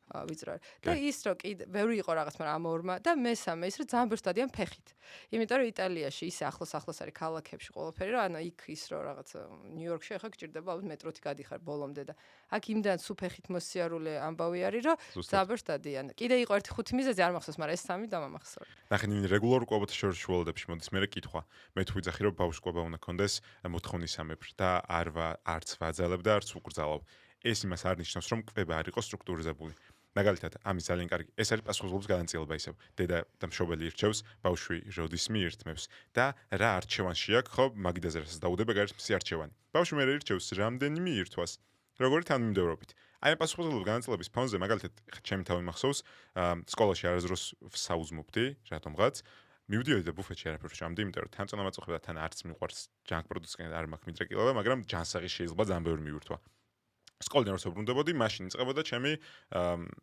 ვიწროა. და ის რო კი ბევრი იყო რაღაც, მაგრამ ამ ორმა და მესამე ის რომ ძალიან ბევრს დადიან ფეხით. იმიტომ რომ იტალიაში ისე ახლოს არის ქალაქებში ყველაფერი, რომ ანუ იქ ის რომ რაღაც ნიუ-იორკში ახლა გჭირდება ალბათ მეტროთი გადიხარ ბოლომდე და აქ იმდან სულ ფეხით მოსიარულე ამბავი არის, რომ ძალიან ბევრს დადიან. კიდე იყო ერთი 5 მიზეზი არ მახსოვს, მაგრამ ეს სამი დამამახსოვრე. ნახე ნინ რეგულარულ კვებათა შუალედებში მოდის მე კითხვა. მე თუ ვიძახი რომ ბავშვს კვება უნდა კონდეს მოთხოვნისამებრ და არც ვაძალებ და არც უკრძალავ. ეს იმას არ ნიშნავს რომ კვება არ იყოს სტრუქტურიზებული. მაგალითად, ამის ძალიან კარგი. ეს არის პასუხისმგებლობის გადანაწილება ისევ. დედა და მშობელი ირჩევს, ბავშვი როდის მიირთმევს და რა არჩევანში აქვს, ხო, მაგიდაზე რასაც დაუდება, გაირჩევს მისი არჩევანი. ბავშვი მე ირჩევს რამდენი მიირთვას, როგორი თანმიმდევრობით. აი ამ პასუხისმგებლობის გადანაწილების ფონზე, მაგალითად, ჩემი თავი მახსოვს, სკოლაში არასდროს საუზმობდი, რატომღაც. მივდიოდი და ბუფეტში არაფერს ვჭამდი, იმიტომ რომ თან წონამაწუხება და თან არც მიყვარს ჯანკ პროდუქტისგან არ მაქვს მიდრეკილება, მაგრამ ჯანსაღი შეიძლება ძალიან ბევრი მივირთვა. სკოლიდან როცა ბრუნდებოდი, მაშინ იწყებოდა ჩემი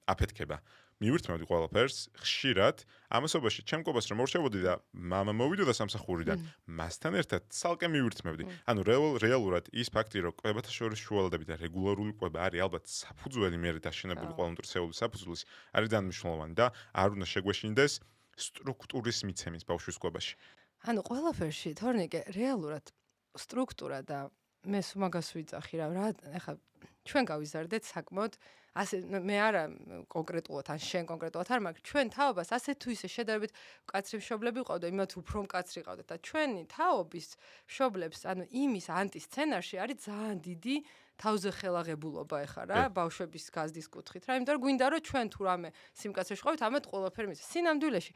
აფეთქება. მივირთმევდი ყველაფერს, ხშირად ამასობაში ჩემ კვებას რომ მორჩებოდი და მამა მოვიდოდა სამსახურიდან, მასთან ერთად ცალკე მივირთმევდი. ანუ რეალურად ის ფაქტი, რომ კვებათა შორის შუალედები და რეგულარული კვება არის ალბათ საფუძველი მე დაშენებული ყოველდღიური საფუძვლის, არის ძალიან მნიშვნელოვანი და არ უნდა შეგვეშინდეს სტრუქტურის მიცემის ბავშვის კვებაში. ანუ ყველაფერში თორნიკე რეალურად სტრუქტურა და მე სულ მაგას ვიძახი რა ეხლა ჩვენ გავიზარდეთ საკმაოდ ასე მე არა კონკრეტულად ან შენ კონკრეტულად არ მაგრამ ჩვენ თაობას ასე თუ ისე შედარებით მკაცრი მშობლები ყავდა იმათ უფრო მკაცრი ყავდათ და ჩვენი თაობის მშობლებს ანუ იმის ანტისცენარში არის ძალიან დიდი თავზე ხელაღებულობა ეხა რა ბავშვების გაზდის კუთხით რა იმიტომ რომ გვინდა რომ ჩვენ თუ რამე სიმკაცრეში ყვავით ამათ ყველაფერი მის სინამდვილეში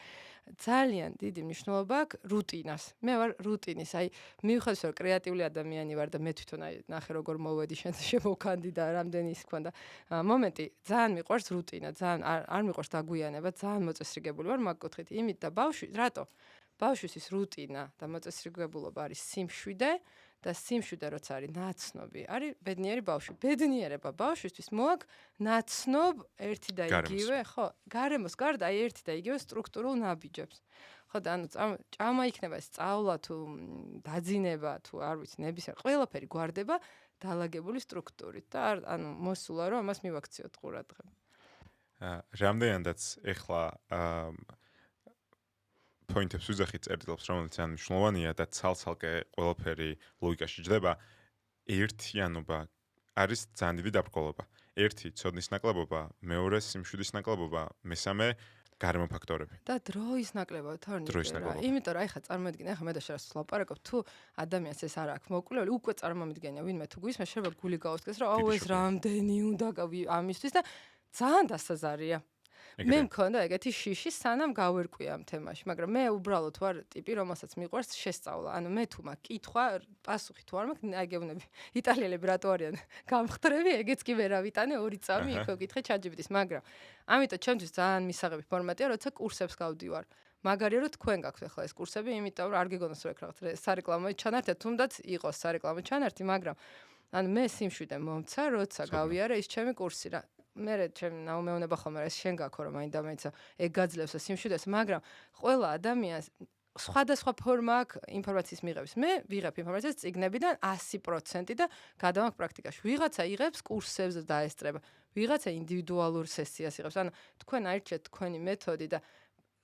ძალიან დიდი მნიშვნელობა აქვს რუტინას მე ვარ რუტინის აი მივხვდეთ რომ კრეატიული ადამიანი ვარ და მე თვითონ აი ნახე როგორ მოვედი შენ შემოვქანდი და რამდენი ის ქონდა მომენტი ძალიან მიყვარს რუტინა ძალიან არ მიყვარს დაგვიანება ძალიან მოწესრიგებული ვარ მაგ კუთხით იმით და ბავშვი რატო ბავშვის ის რუტინა და მოწესრიგებულობა არის სიმშვიდე და სიმშვიდე როცა არის ნაცნობი არის ბედნიერი ბავშვი ბედნიერება ბავშვისთვის მოაქვს ნაცნობ ერთი და იგივე ხო გარემოს გარდა აი ერთი და იგივე სტრუქტურულ ნაბიჯებს ხო და ანუ ჭამა იქნება სწავლა თუ დაძინება თუ არ ვიცი ნებისმიერ ყველაფერი გვარდება დაალაგებული სტრუქტურით და ანუ მოსულა რომ ამას მივაქციოთ ყურადღება რამდენადაც ეხლა პოინტებს ვიზახით წერტილებს რომელიც ძალიან მნიშვნელოვანია და ცალ-ცალკე ყველაფერი ლოგიკაში ჯდება ერთიანობა არის ძალიან დიდი დაბრკოლება ერთი ცოდნის ნაკლებობა მეორე სიმშვიდის ნაკლებობა მესამე გარემო ფაქტორები და დროის ნაკლებობა თორნიკე იმიტომ რომ აი ხა წარმოვიდგინე ახლა მე და შენ რასაც ლაპარაკობ თუ ადამიანს ეს არ აქვს მოკვლეული უკვე წარმომიდგენია ვინმე თუ გვისმენს შეიძლება გული გაუსკეს რომ აუ ეს რამდენი უნდა ამისთვის და ძალიან დასაზარია მე მქონდა ეგეთი შიში სანამ გავერკვია ამ თემაში, მაგრამ მე უბრალოდ ვარ ტიპი, რომელსაც მიყვარს შესწავლა. ანუ მე თუ მაქვს კითხვა, პასუხი თუ არ მაქვს, აი გეუბნები, იტალიელები რატო არიან გამხდრები, ეგეც კი ვერავიტანე 2 წამი იქ ვკითხე ChatGPT-ს, მაგრამ ამიტომ ჩემთვის ძალიან მისაღები ფორმატია, როცა კურსებს გავდივარ. მაგარია რომ თქვენ გაქვთ ახლა ეს კურსები, იმიტომ რომ არ გეგონოს რომ რაღაც სარეკლამო ჩანართი, თუნდაც იყოს სარეკლამო ჩანართი, მაგრამ ანუ მე სიმშვიდე მომცა, როცა გავიარე ის ჩემი კურსი რა. მე ჩემ ნაუმეუნება ხოლმე ეს შენ გაქო რომ მაინდა მეცა ეგ გაძლევსა სიმშვიდეს მაგრამ ყველა ადამიანს სხვადასხვა ფორმა აქვს ინფორმაციის მიღების მე ვიღებ ინფორმაციას წიგნებიდან 100% და გადავაკ პრაქტიკაში ვიღაცა იღებს კურსებს და დაესწრება ვიღაცა ინდივიდუალურ სესიას იღებს ანუ თქვენ აირჩიეთ თქვენი მეთოდი და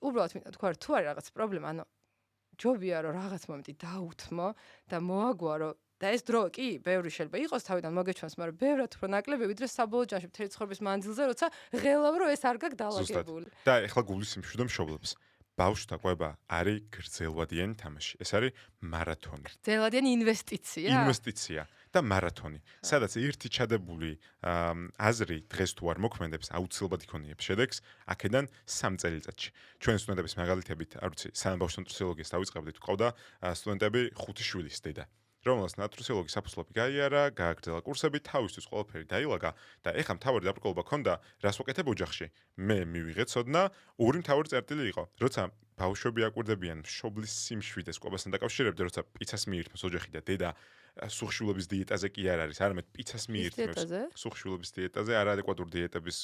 უბრალოდ თქვა თუ არის რაღაც პრობლემა ანუ ჯობია რომ რაღაც მომენტი დაუთმო და მოაგვარო და ეს დრო კი ბევრი შეიძლება იყოს თავიდან მოგეჩვენს, მაგრამ ბევრად უფრო ნაკლები ვიდრე საბოლოო ჯამში მთელი ცხოვრების მანძილზე, როცა ღელავ რომ ეს არ გაქვს დაალაგებული. და ეხლა გულის სიმშვიდე მშობლებს. ბავშვთა კვება არის გრძელვადიანი თამაში. ეს არის მარათონი. გრძელვადიანი ინვესტიცია. ინვესტიცია. და მარათონი. სადაც ერთი ჩადებული აზრი დღეს თუ არ მოქმედებს, აუცილებლად იქონიებს შედეგს, აქედან 3 წელიწადში. ჩვენ სტუდენტების მაგალითებით, არ ვიცი, სანამ ბავშვთა ნუტრიოლოგიას დავიწყებდით, ყავდა სტუდენტები 5 შვილის დედა. რომელსაც ნუტრიოლოგის საფუძვლები გაიარა, გააგრძელა კურსები, თავისთვის ყველაფერი დაილაგა და ეხლა მთავარი დაბრკოლება ქონდა, რას ვაკეთებ ოჯახში. მე მივიღე ცოდნა, ორი მთავარი წერტილი იყო. როცა ბავშვები აკვირდებიან მშობლის სიმშვიდეს კვებასთან დაკავშირებით, როცა პიცას მიირთმევს ოჯახი და დედა სუხშვილობის დიეტაზე კი არ არის, არამედ პიცას მიირთმევს. სუხშვილობის დიეტაზე, არაადეკვატური დიეტების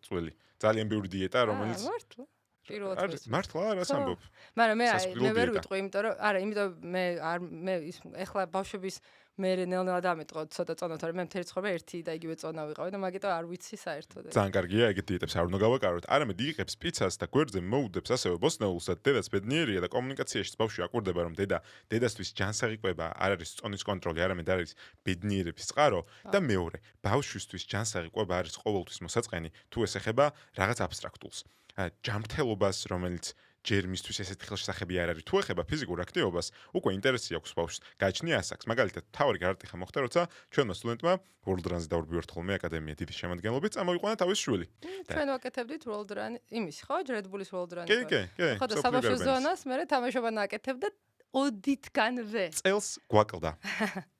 წველი. ძალიან ბევრი დიეტა, რომელიც მართლა რას ამბობ? მაგრამ მე ვერ ვიტყვი, იმიტომ რომ არა, იმიტომ მე ეხლა ბავშვების მე ნელ-ნელა დამეტყო ცოტა წონა, თორემ მე მთელი ცხოვრება ერთი და იგივე წონა ვიყავი და მაგიტო არ ვიცი საერთოდ. ძალიან კარგია, ეგეთ დიეტებს არ უნდა გავაკაროთ. არამედ იღებს პიცას და გვერდზე მოუდებს ასევე ბოსტნეულს და დედაც ბედნიერია და კომუნიკაციაში ბავშვი აკვირდება რომ დედასთვის ჯანსაღი კვება არ არის წონის კონტროლი, არამედ არის ბედნიერების წყარო და მეორე, ბავშვისთვის ჯანსაღი კვება არის ყოველთვის მოსაწყენი, თუ ეს ეხება რაღაც აბსტრაქტულს. ჯანმრთელობას, რომელიც ჯერ მისთვის ესეთი ხელშესახები არ არის, თუ ეხება ფიზიკურ აქტივობას, უკვე ინტერესი აქვს ბავშვს. გააჩნია ასაკს. მაგალითად, თავი გარდიხა მოხდა, როცა ჩვენმა სტუდენტმა World Run-ზე დავბრუნდით ხოლმე აკადემია დიდი შემადგენლობით, წამოიყვანა თავის შვილი. ჩვენ ვაკეთებდით World Run, იმის, ხო, Red Bull-ის World Run. კი. ხო, და საბავშვო ზონას მე თამაშობა ნაკეთებდა ოდითგანვე. წელს გვაკლდა.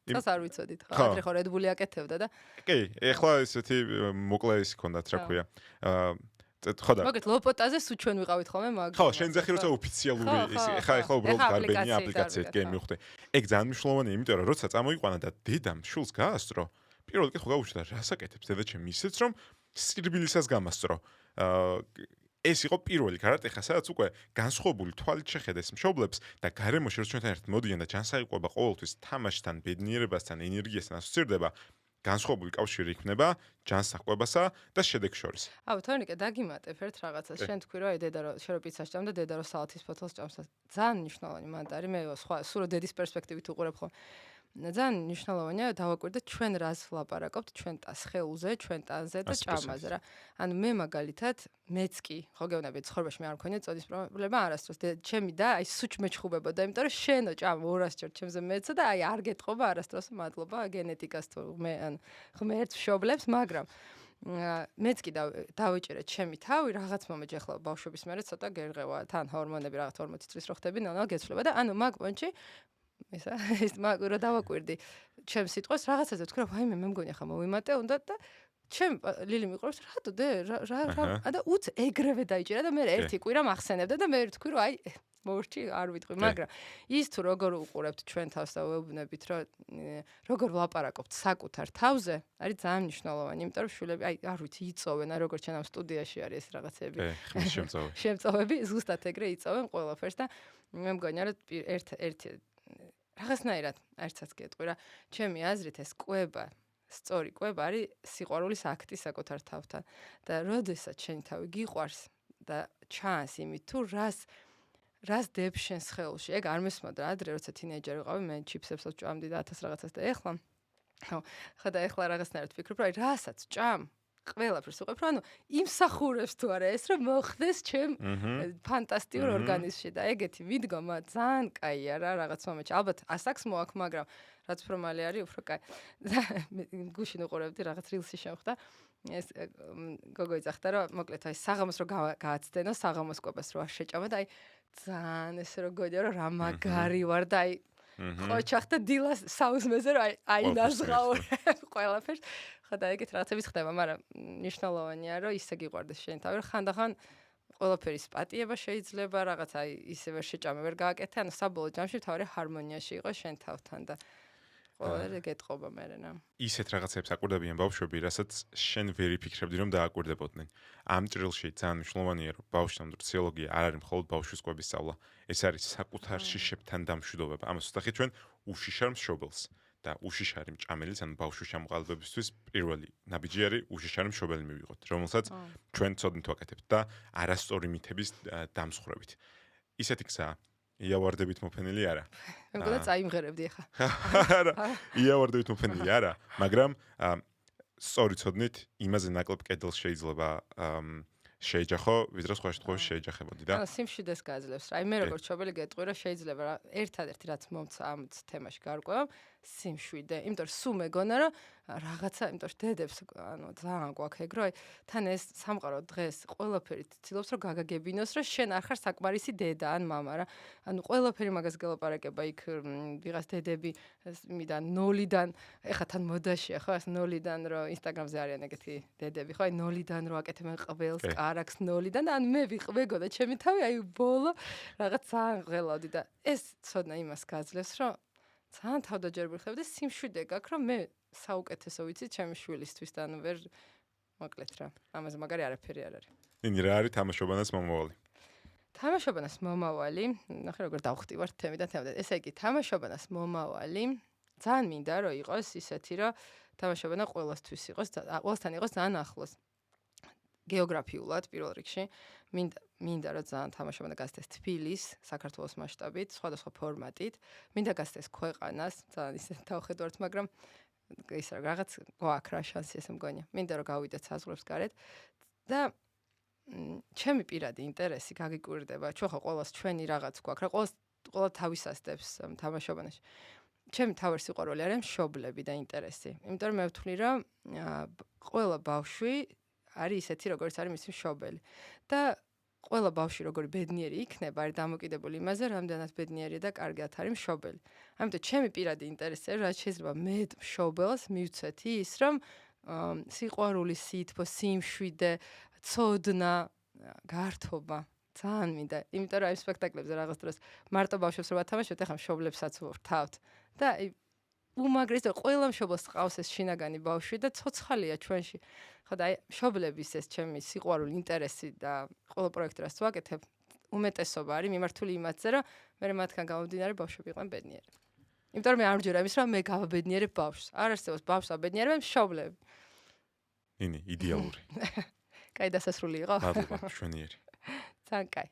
წელს არ ვიცოდით, ხო, ადრე ხო Red Bull-ი აკეთებდა და. კი, ეხლა ესეთი მოკლე ის ჰქონდათ, რა ქვია. ხო და მაგეთ ლოპოტაზე სულ ჩვენ ვიყავით ხოლმე მაგ ხო შენ ზახი როცა ოფიციალური ის ეხლა უბრალოდ გარბენია აპლიკაციით კი მივხვდი ეგ ძალიან მნიშვნელოვანია იმიტომ რომ როცა წამოიყვანა და დედამ შულს გაასწრო პირველ რიგში ხო გაუჩნდა რას აკეთებს დედა ჩემი ისეც რომ სირბილისას გამასწრო ეს იყო პირველი კარატე ხა სადაც უკვე განსხვავებული თვალით შეხედეს მშობლებს და გარემოში რო ჩვენთან ერთად მოდიან და ჯანსაღი ყვება ყოველთვის თამაშთან ბედნიერებასთან ენერგიასთან ასოცირდება განსხვავებული კავშირი იქნება ჯანსაღყვებასა და შედეგს შორის. თორნიკე დაგიმატებ ერთ რაღაცას. შენ თქვი რომ დედა რო შენ რო პიცას ჭამ და დედა რო სალათის ფოთოლს ჭამს. ძალიან მნიშვნელოვანი მანდარი. მე სხვა სულ დედის პერსპექტივით უყურებ ხოლმე. ძალიან მნიშვნელოვანია დავაკვირდეთ ჩვენ რას ვლაპარაკობთ ჩვენ სხეულზე, ჩვენ ტანზე და ჭამაზე რა. ანუ მე მაგალითად მეც კი ხო გეუბნები ცხოვრებაში მე არ მქონია წოდის პრობლემა არასდროს. ჩემი და აი სუჩ მეჩხუბებოდა, იმიტომ რომ შენო ჭამ 200 ჯერ ჩემზე მეცა და აი არ გეტყობა არასდროს მადლობა გენეტიკას თუ მე ან ღმერთს მშობლებს, მაგრამ მეც კი დავიჭერე ჩემი თავი რაღაც მომენტში ახლა ბავშვების მერე ცოტა გერღევა თან ჰორმონები რაღაც 40 წლის რო ხდები ნანა გეცვლება და ანუ მაგ მომენტში ეს მაგ რო დავაკვირდი ჩემ სიტყვას რაღაცაზე ვთქვა ვაიმე მე მგონი ახლა მოვიმატე უნდა და ჩემ ლილი მიყურებს რატო დე რა და უც ეგრევე დაიჭერა და მე ერთი კვირა მახსენებდა და მე ვთქვი რომ აი მორჩი არ ვიტყვი მაგრამ ის თუ როგორ უყურებთ ჩვენ თავს და ვეუბნებით რომ როგორ ვლაპარაკობთ საკუთარ თავზე არის ძალიან მნიშვნელოვანი იმიტომ რომ შვილები აი არ ვიცი იწოვენ აი როგორც ჩვენ ამ სტუდიაში არის ეს რაღაცები შემწოვები ზუსტად ეგრე იწოვენ ყველაფერს და მე მგონია რომ ერთი რაღაცნაირად ერთსაც გეტყვი რა ჩემი აზრით ეს კვება სწორი კვება არის სიყვარულის აქტი საკუთარ თავთან და როდესაც შენი თავი გიყვარს და ჩანს იმით თუ რას დებს შენ სხეულში ეგ არ მესმოდა ადრე როცა თინეიჯერი ვიყავი მე ჩიფსებს ვჭამდი და 1000 რაღაცას და ეხლა ხო და ეხლა რაღაცნაირად ვფიქრობ რომ აი რასაც ჭამ ყველაფერს უყებ რომ ანუ იმსახურებს თუ არა ეს რომ მოხდეს ჩემ ფანტასტიკურ ორგანიზმში და ეგეთი მიდგომა ძალიან კაია რა რაღაც მომენტში ალბათ ასაკს მოაქვს მაგრამ რაც ფრომალი არის უფრო კაი გუშინ უყურებდი რაღაც რილსი შევხვდა ეს გოგო იძახდა რომ მოკლედ აი საღამოს რო გააცდენო საღამოს კვებას რო არ შეჭამა და აი ძალიან ესე რო გონია რომ რა მაგარი ვარ და აი ხოჩახ და დილას საუზმეზე რომ აი ნაზღაურებ ყველაფერს ხო და ეგეთ რაღაცებიც ხდება მაგრამ მნიშვნელოვანია რომ ისე გიყვარდეს შენ თავი რომ ხანდახან ყველაფერის პატიება შეიძლება რაღაც აი ისე ვერ შეჭამე ვერ გააკეთე ანუ საბოლოო ჯამში თავი ჰარმონიაში იყოს შენ თავთან და ყველაფერი გეტყობა მერენა ისეთ რაღაცებს აკვირდებიან ბავშვები რასაც შენ ვერ იფიქრებდი რომ დააკვირდებოდნენ ამ ჭრილში ძალიან მნიშვნელოვანია რომ ბავშვთა ნუტრიოლოგია არ არის მხოლოდ ბავშვის კვების სწავლა ეს არის საკუთარ შიშებთან დამშვიდობა ამას ვთქვი ჩვენ უშიშარ მშობელს და უშიშარი მჭამელის ანუ ბავშვის ჩამოყალიბებისთვის პირველი ნაბიჯი არის უშიშარი მშობელი მივიღოთ რომელსაც ჩვენ ცოდნით ვაკეთებთ და არასწორი მითების დამსხვრევით ისეთი გზაა იავარდებით მოფენილი არა. მე მგონია წაიმღერებდი ახლა. არა, იავარდებით მოფენილი არა, მაგრამ სწორი ცოდნით იმაზე ნაკლებ კედელს შეიძლება შეიჯახო, ვიდრე სხვა შემთხვევაში შეიჯახებოდი და სიმშვიდეს გაძლევს რა. მე როგორც ჩობელი გეტყვი რა შეიძლება რა ერთადერთი რაც მომცა ამ თემაში გარკვევა სიმშვიდე. იმიტომ რომ სულ მეგონა რომ რაღაცა, იმიტომ რომ დედებს ძალიან გვაქვს ეგ რომ თან ეს სამყარო დღეს ყველაფერი ცდილობს რომ გაგაგებინოს რომ შენ არ ხარ საკმარისი დედა ან მამა რა. ყველაფერი მაგას გელაპარაკება იქ ვიღაც დედები იმიდან 0-დან ეხა თან მოდაშია ხო ეს 0-დან რომ ინსტაგრამზე არიან ეგეთი დედები ხო აი 0-დან რო აკეთებენ ყველს კარაქს 0-დან ან მე ვიყвегოდა ჩემი თავი აი ბოლო რაღაც ძალიან ღელავდი და ეს ცოდნა იმას გაძლევს რომ ძალიან თავდაჯერებული ხარ და სიმშვიდე გაქვს რომ მე საუკეთესო ვიცი ჩემი შვილისთვის და ანუ ვერ მოკლედ რა ამაზე მაგარი არაფერი არ არის. ნინი რა არის თამაშობანას მომავალი? თამაშობანას მომავალი, ნახე როგორ დავხვდივარ თემიდან თემამდე. ესე იგი თამაშობანას მომავალი ძალიან მინდა რომ იყოს ისეთი რომ თამაშობანა ყველასთვის იყოს, ყველასთან იყოს ძალიან ახლოს. გეოგრაფიულად პირველ რიგში მინდა რომ ძალიან თამაშობანა გასცეს თბილის, საქართველოს მასშტაბით, სხვადასხვა ფორმატით. მინდა გასცეს ქვეყანას, ძალიან ისე დავხედავთ, მაგრამ ის რაღაც გვაქვს რა შანსი ესე მგონია. მინდა რომ გავიდეთ საზღვრებს გარეთ და ჩემი პირადი ინტერესი გაგიკვირდება. ჩვენ ხო ყოველს ჩვენი რაღაც გვაქვს რა, ყოველ თავისასდებს თამაშობანაში. ჩემი თავი სიყვარული არის მშობლები და ინტერესი. იმიტომ რომ მე ვთვლი რომ ყველა ბავშვი არის ისეთი როგორც არის მისი მშობელი. და ყველა ბავშვი როგორი ბედნიერი იქნება, არის დამოკიდებული იმაზე, რამდენად ბედნიერია და კარგად არის მშობელი. ამიტომ ჩემი პირადი ინტერესია, რაც შეიძლება მე მშობელს მივცეთი ის, რომ სიყვარული, სითბო, სიმშვიდე, ცოდნა, გართობა ძალიან მინდა. იმიტომ რომ აი სპექტაკლებზე რაღაც დროს მარტო ბავშვებს რო ვათამაშებთ, ახლა მშობლებსაც ვრთავთ. და აი უმაგრეს და ყველა მშობელს ყავს ეს შინაგანი ბავშვი და ცოცხალია ჩვენში. ხო და აი მშობლების ეს ჩემი სიყვარული, ინტერესი და ყველა პროექტი რაც ვაკეთებ, უმეტესობა არის მიმართული იმაზე, რომ მე მათგან გამომდინარე ბავშვები იყვნენ ბედნიერი. იმიტომ რომ მე არ მჯერა იმის, რომ მე გავაბედნიერებ ბავშვს. არ არსებობს ბავშვს აბედნიერებენ მშობლები. ნინი, იდეალური. კაი დასასრული იყო? მადლობა, მშვენიერი. ძალიან კაი.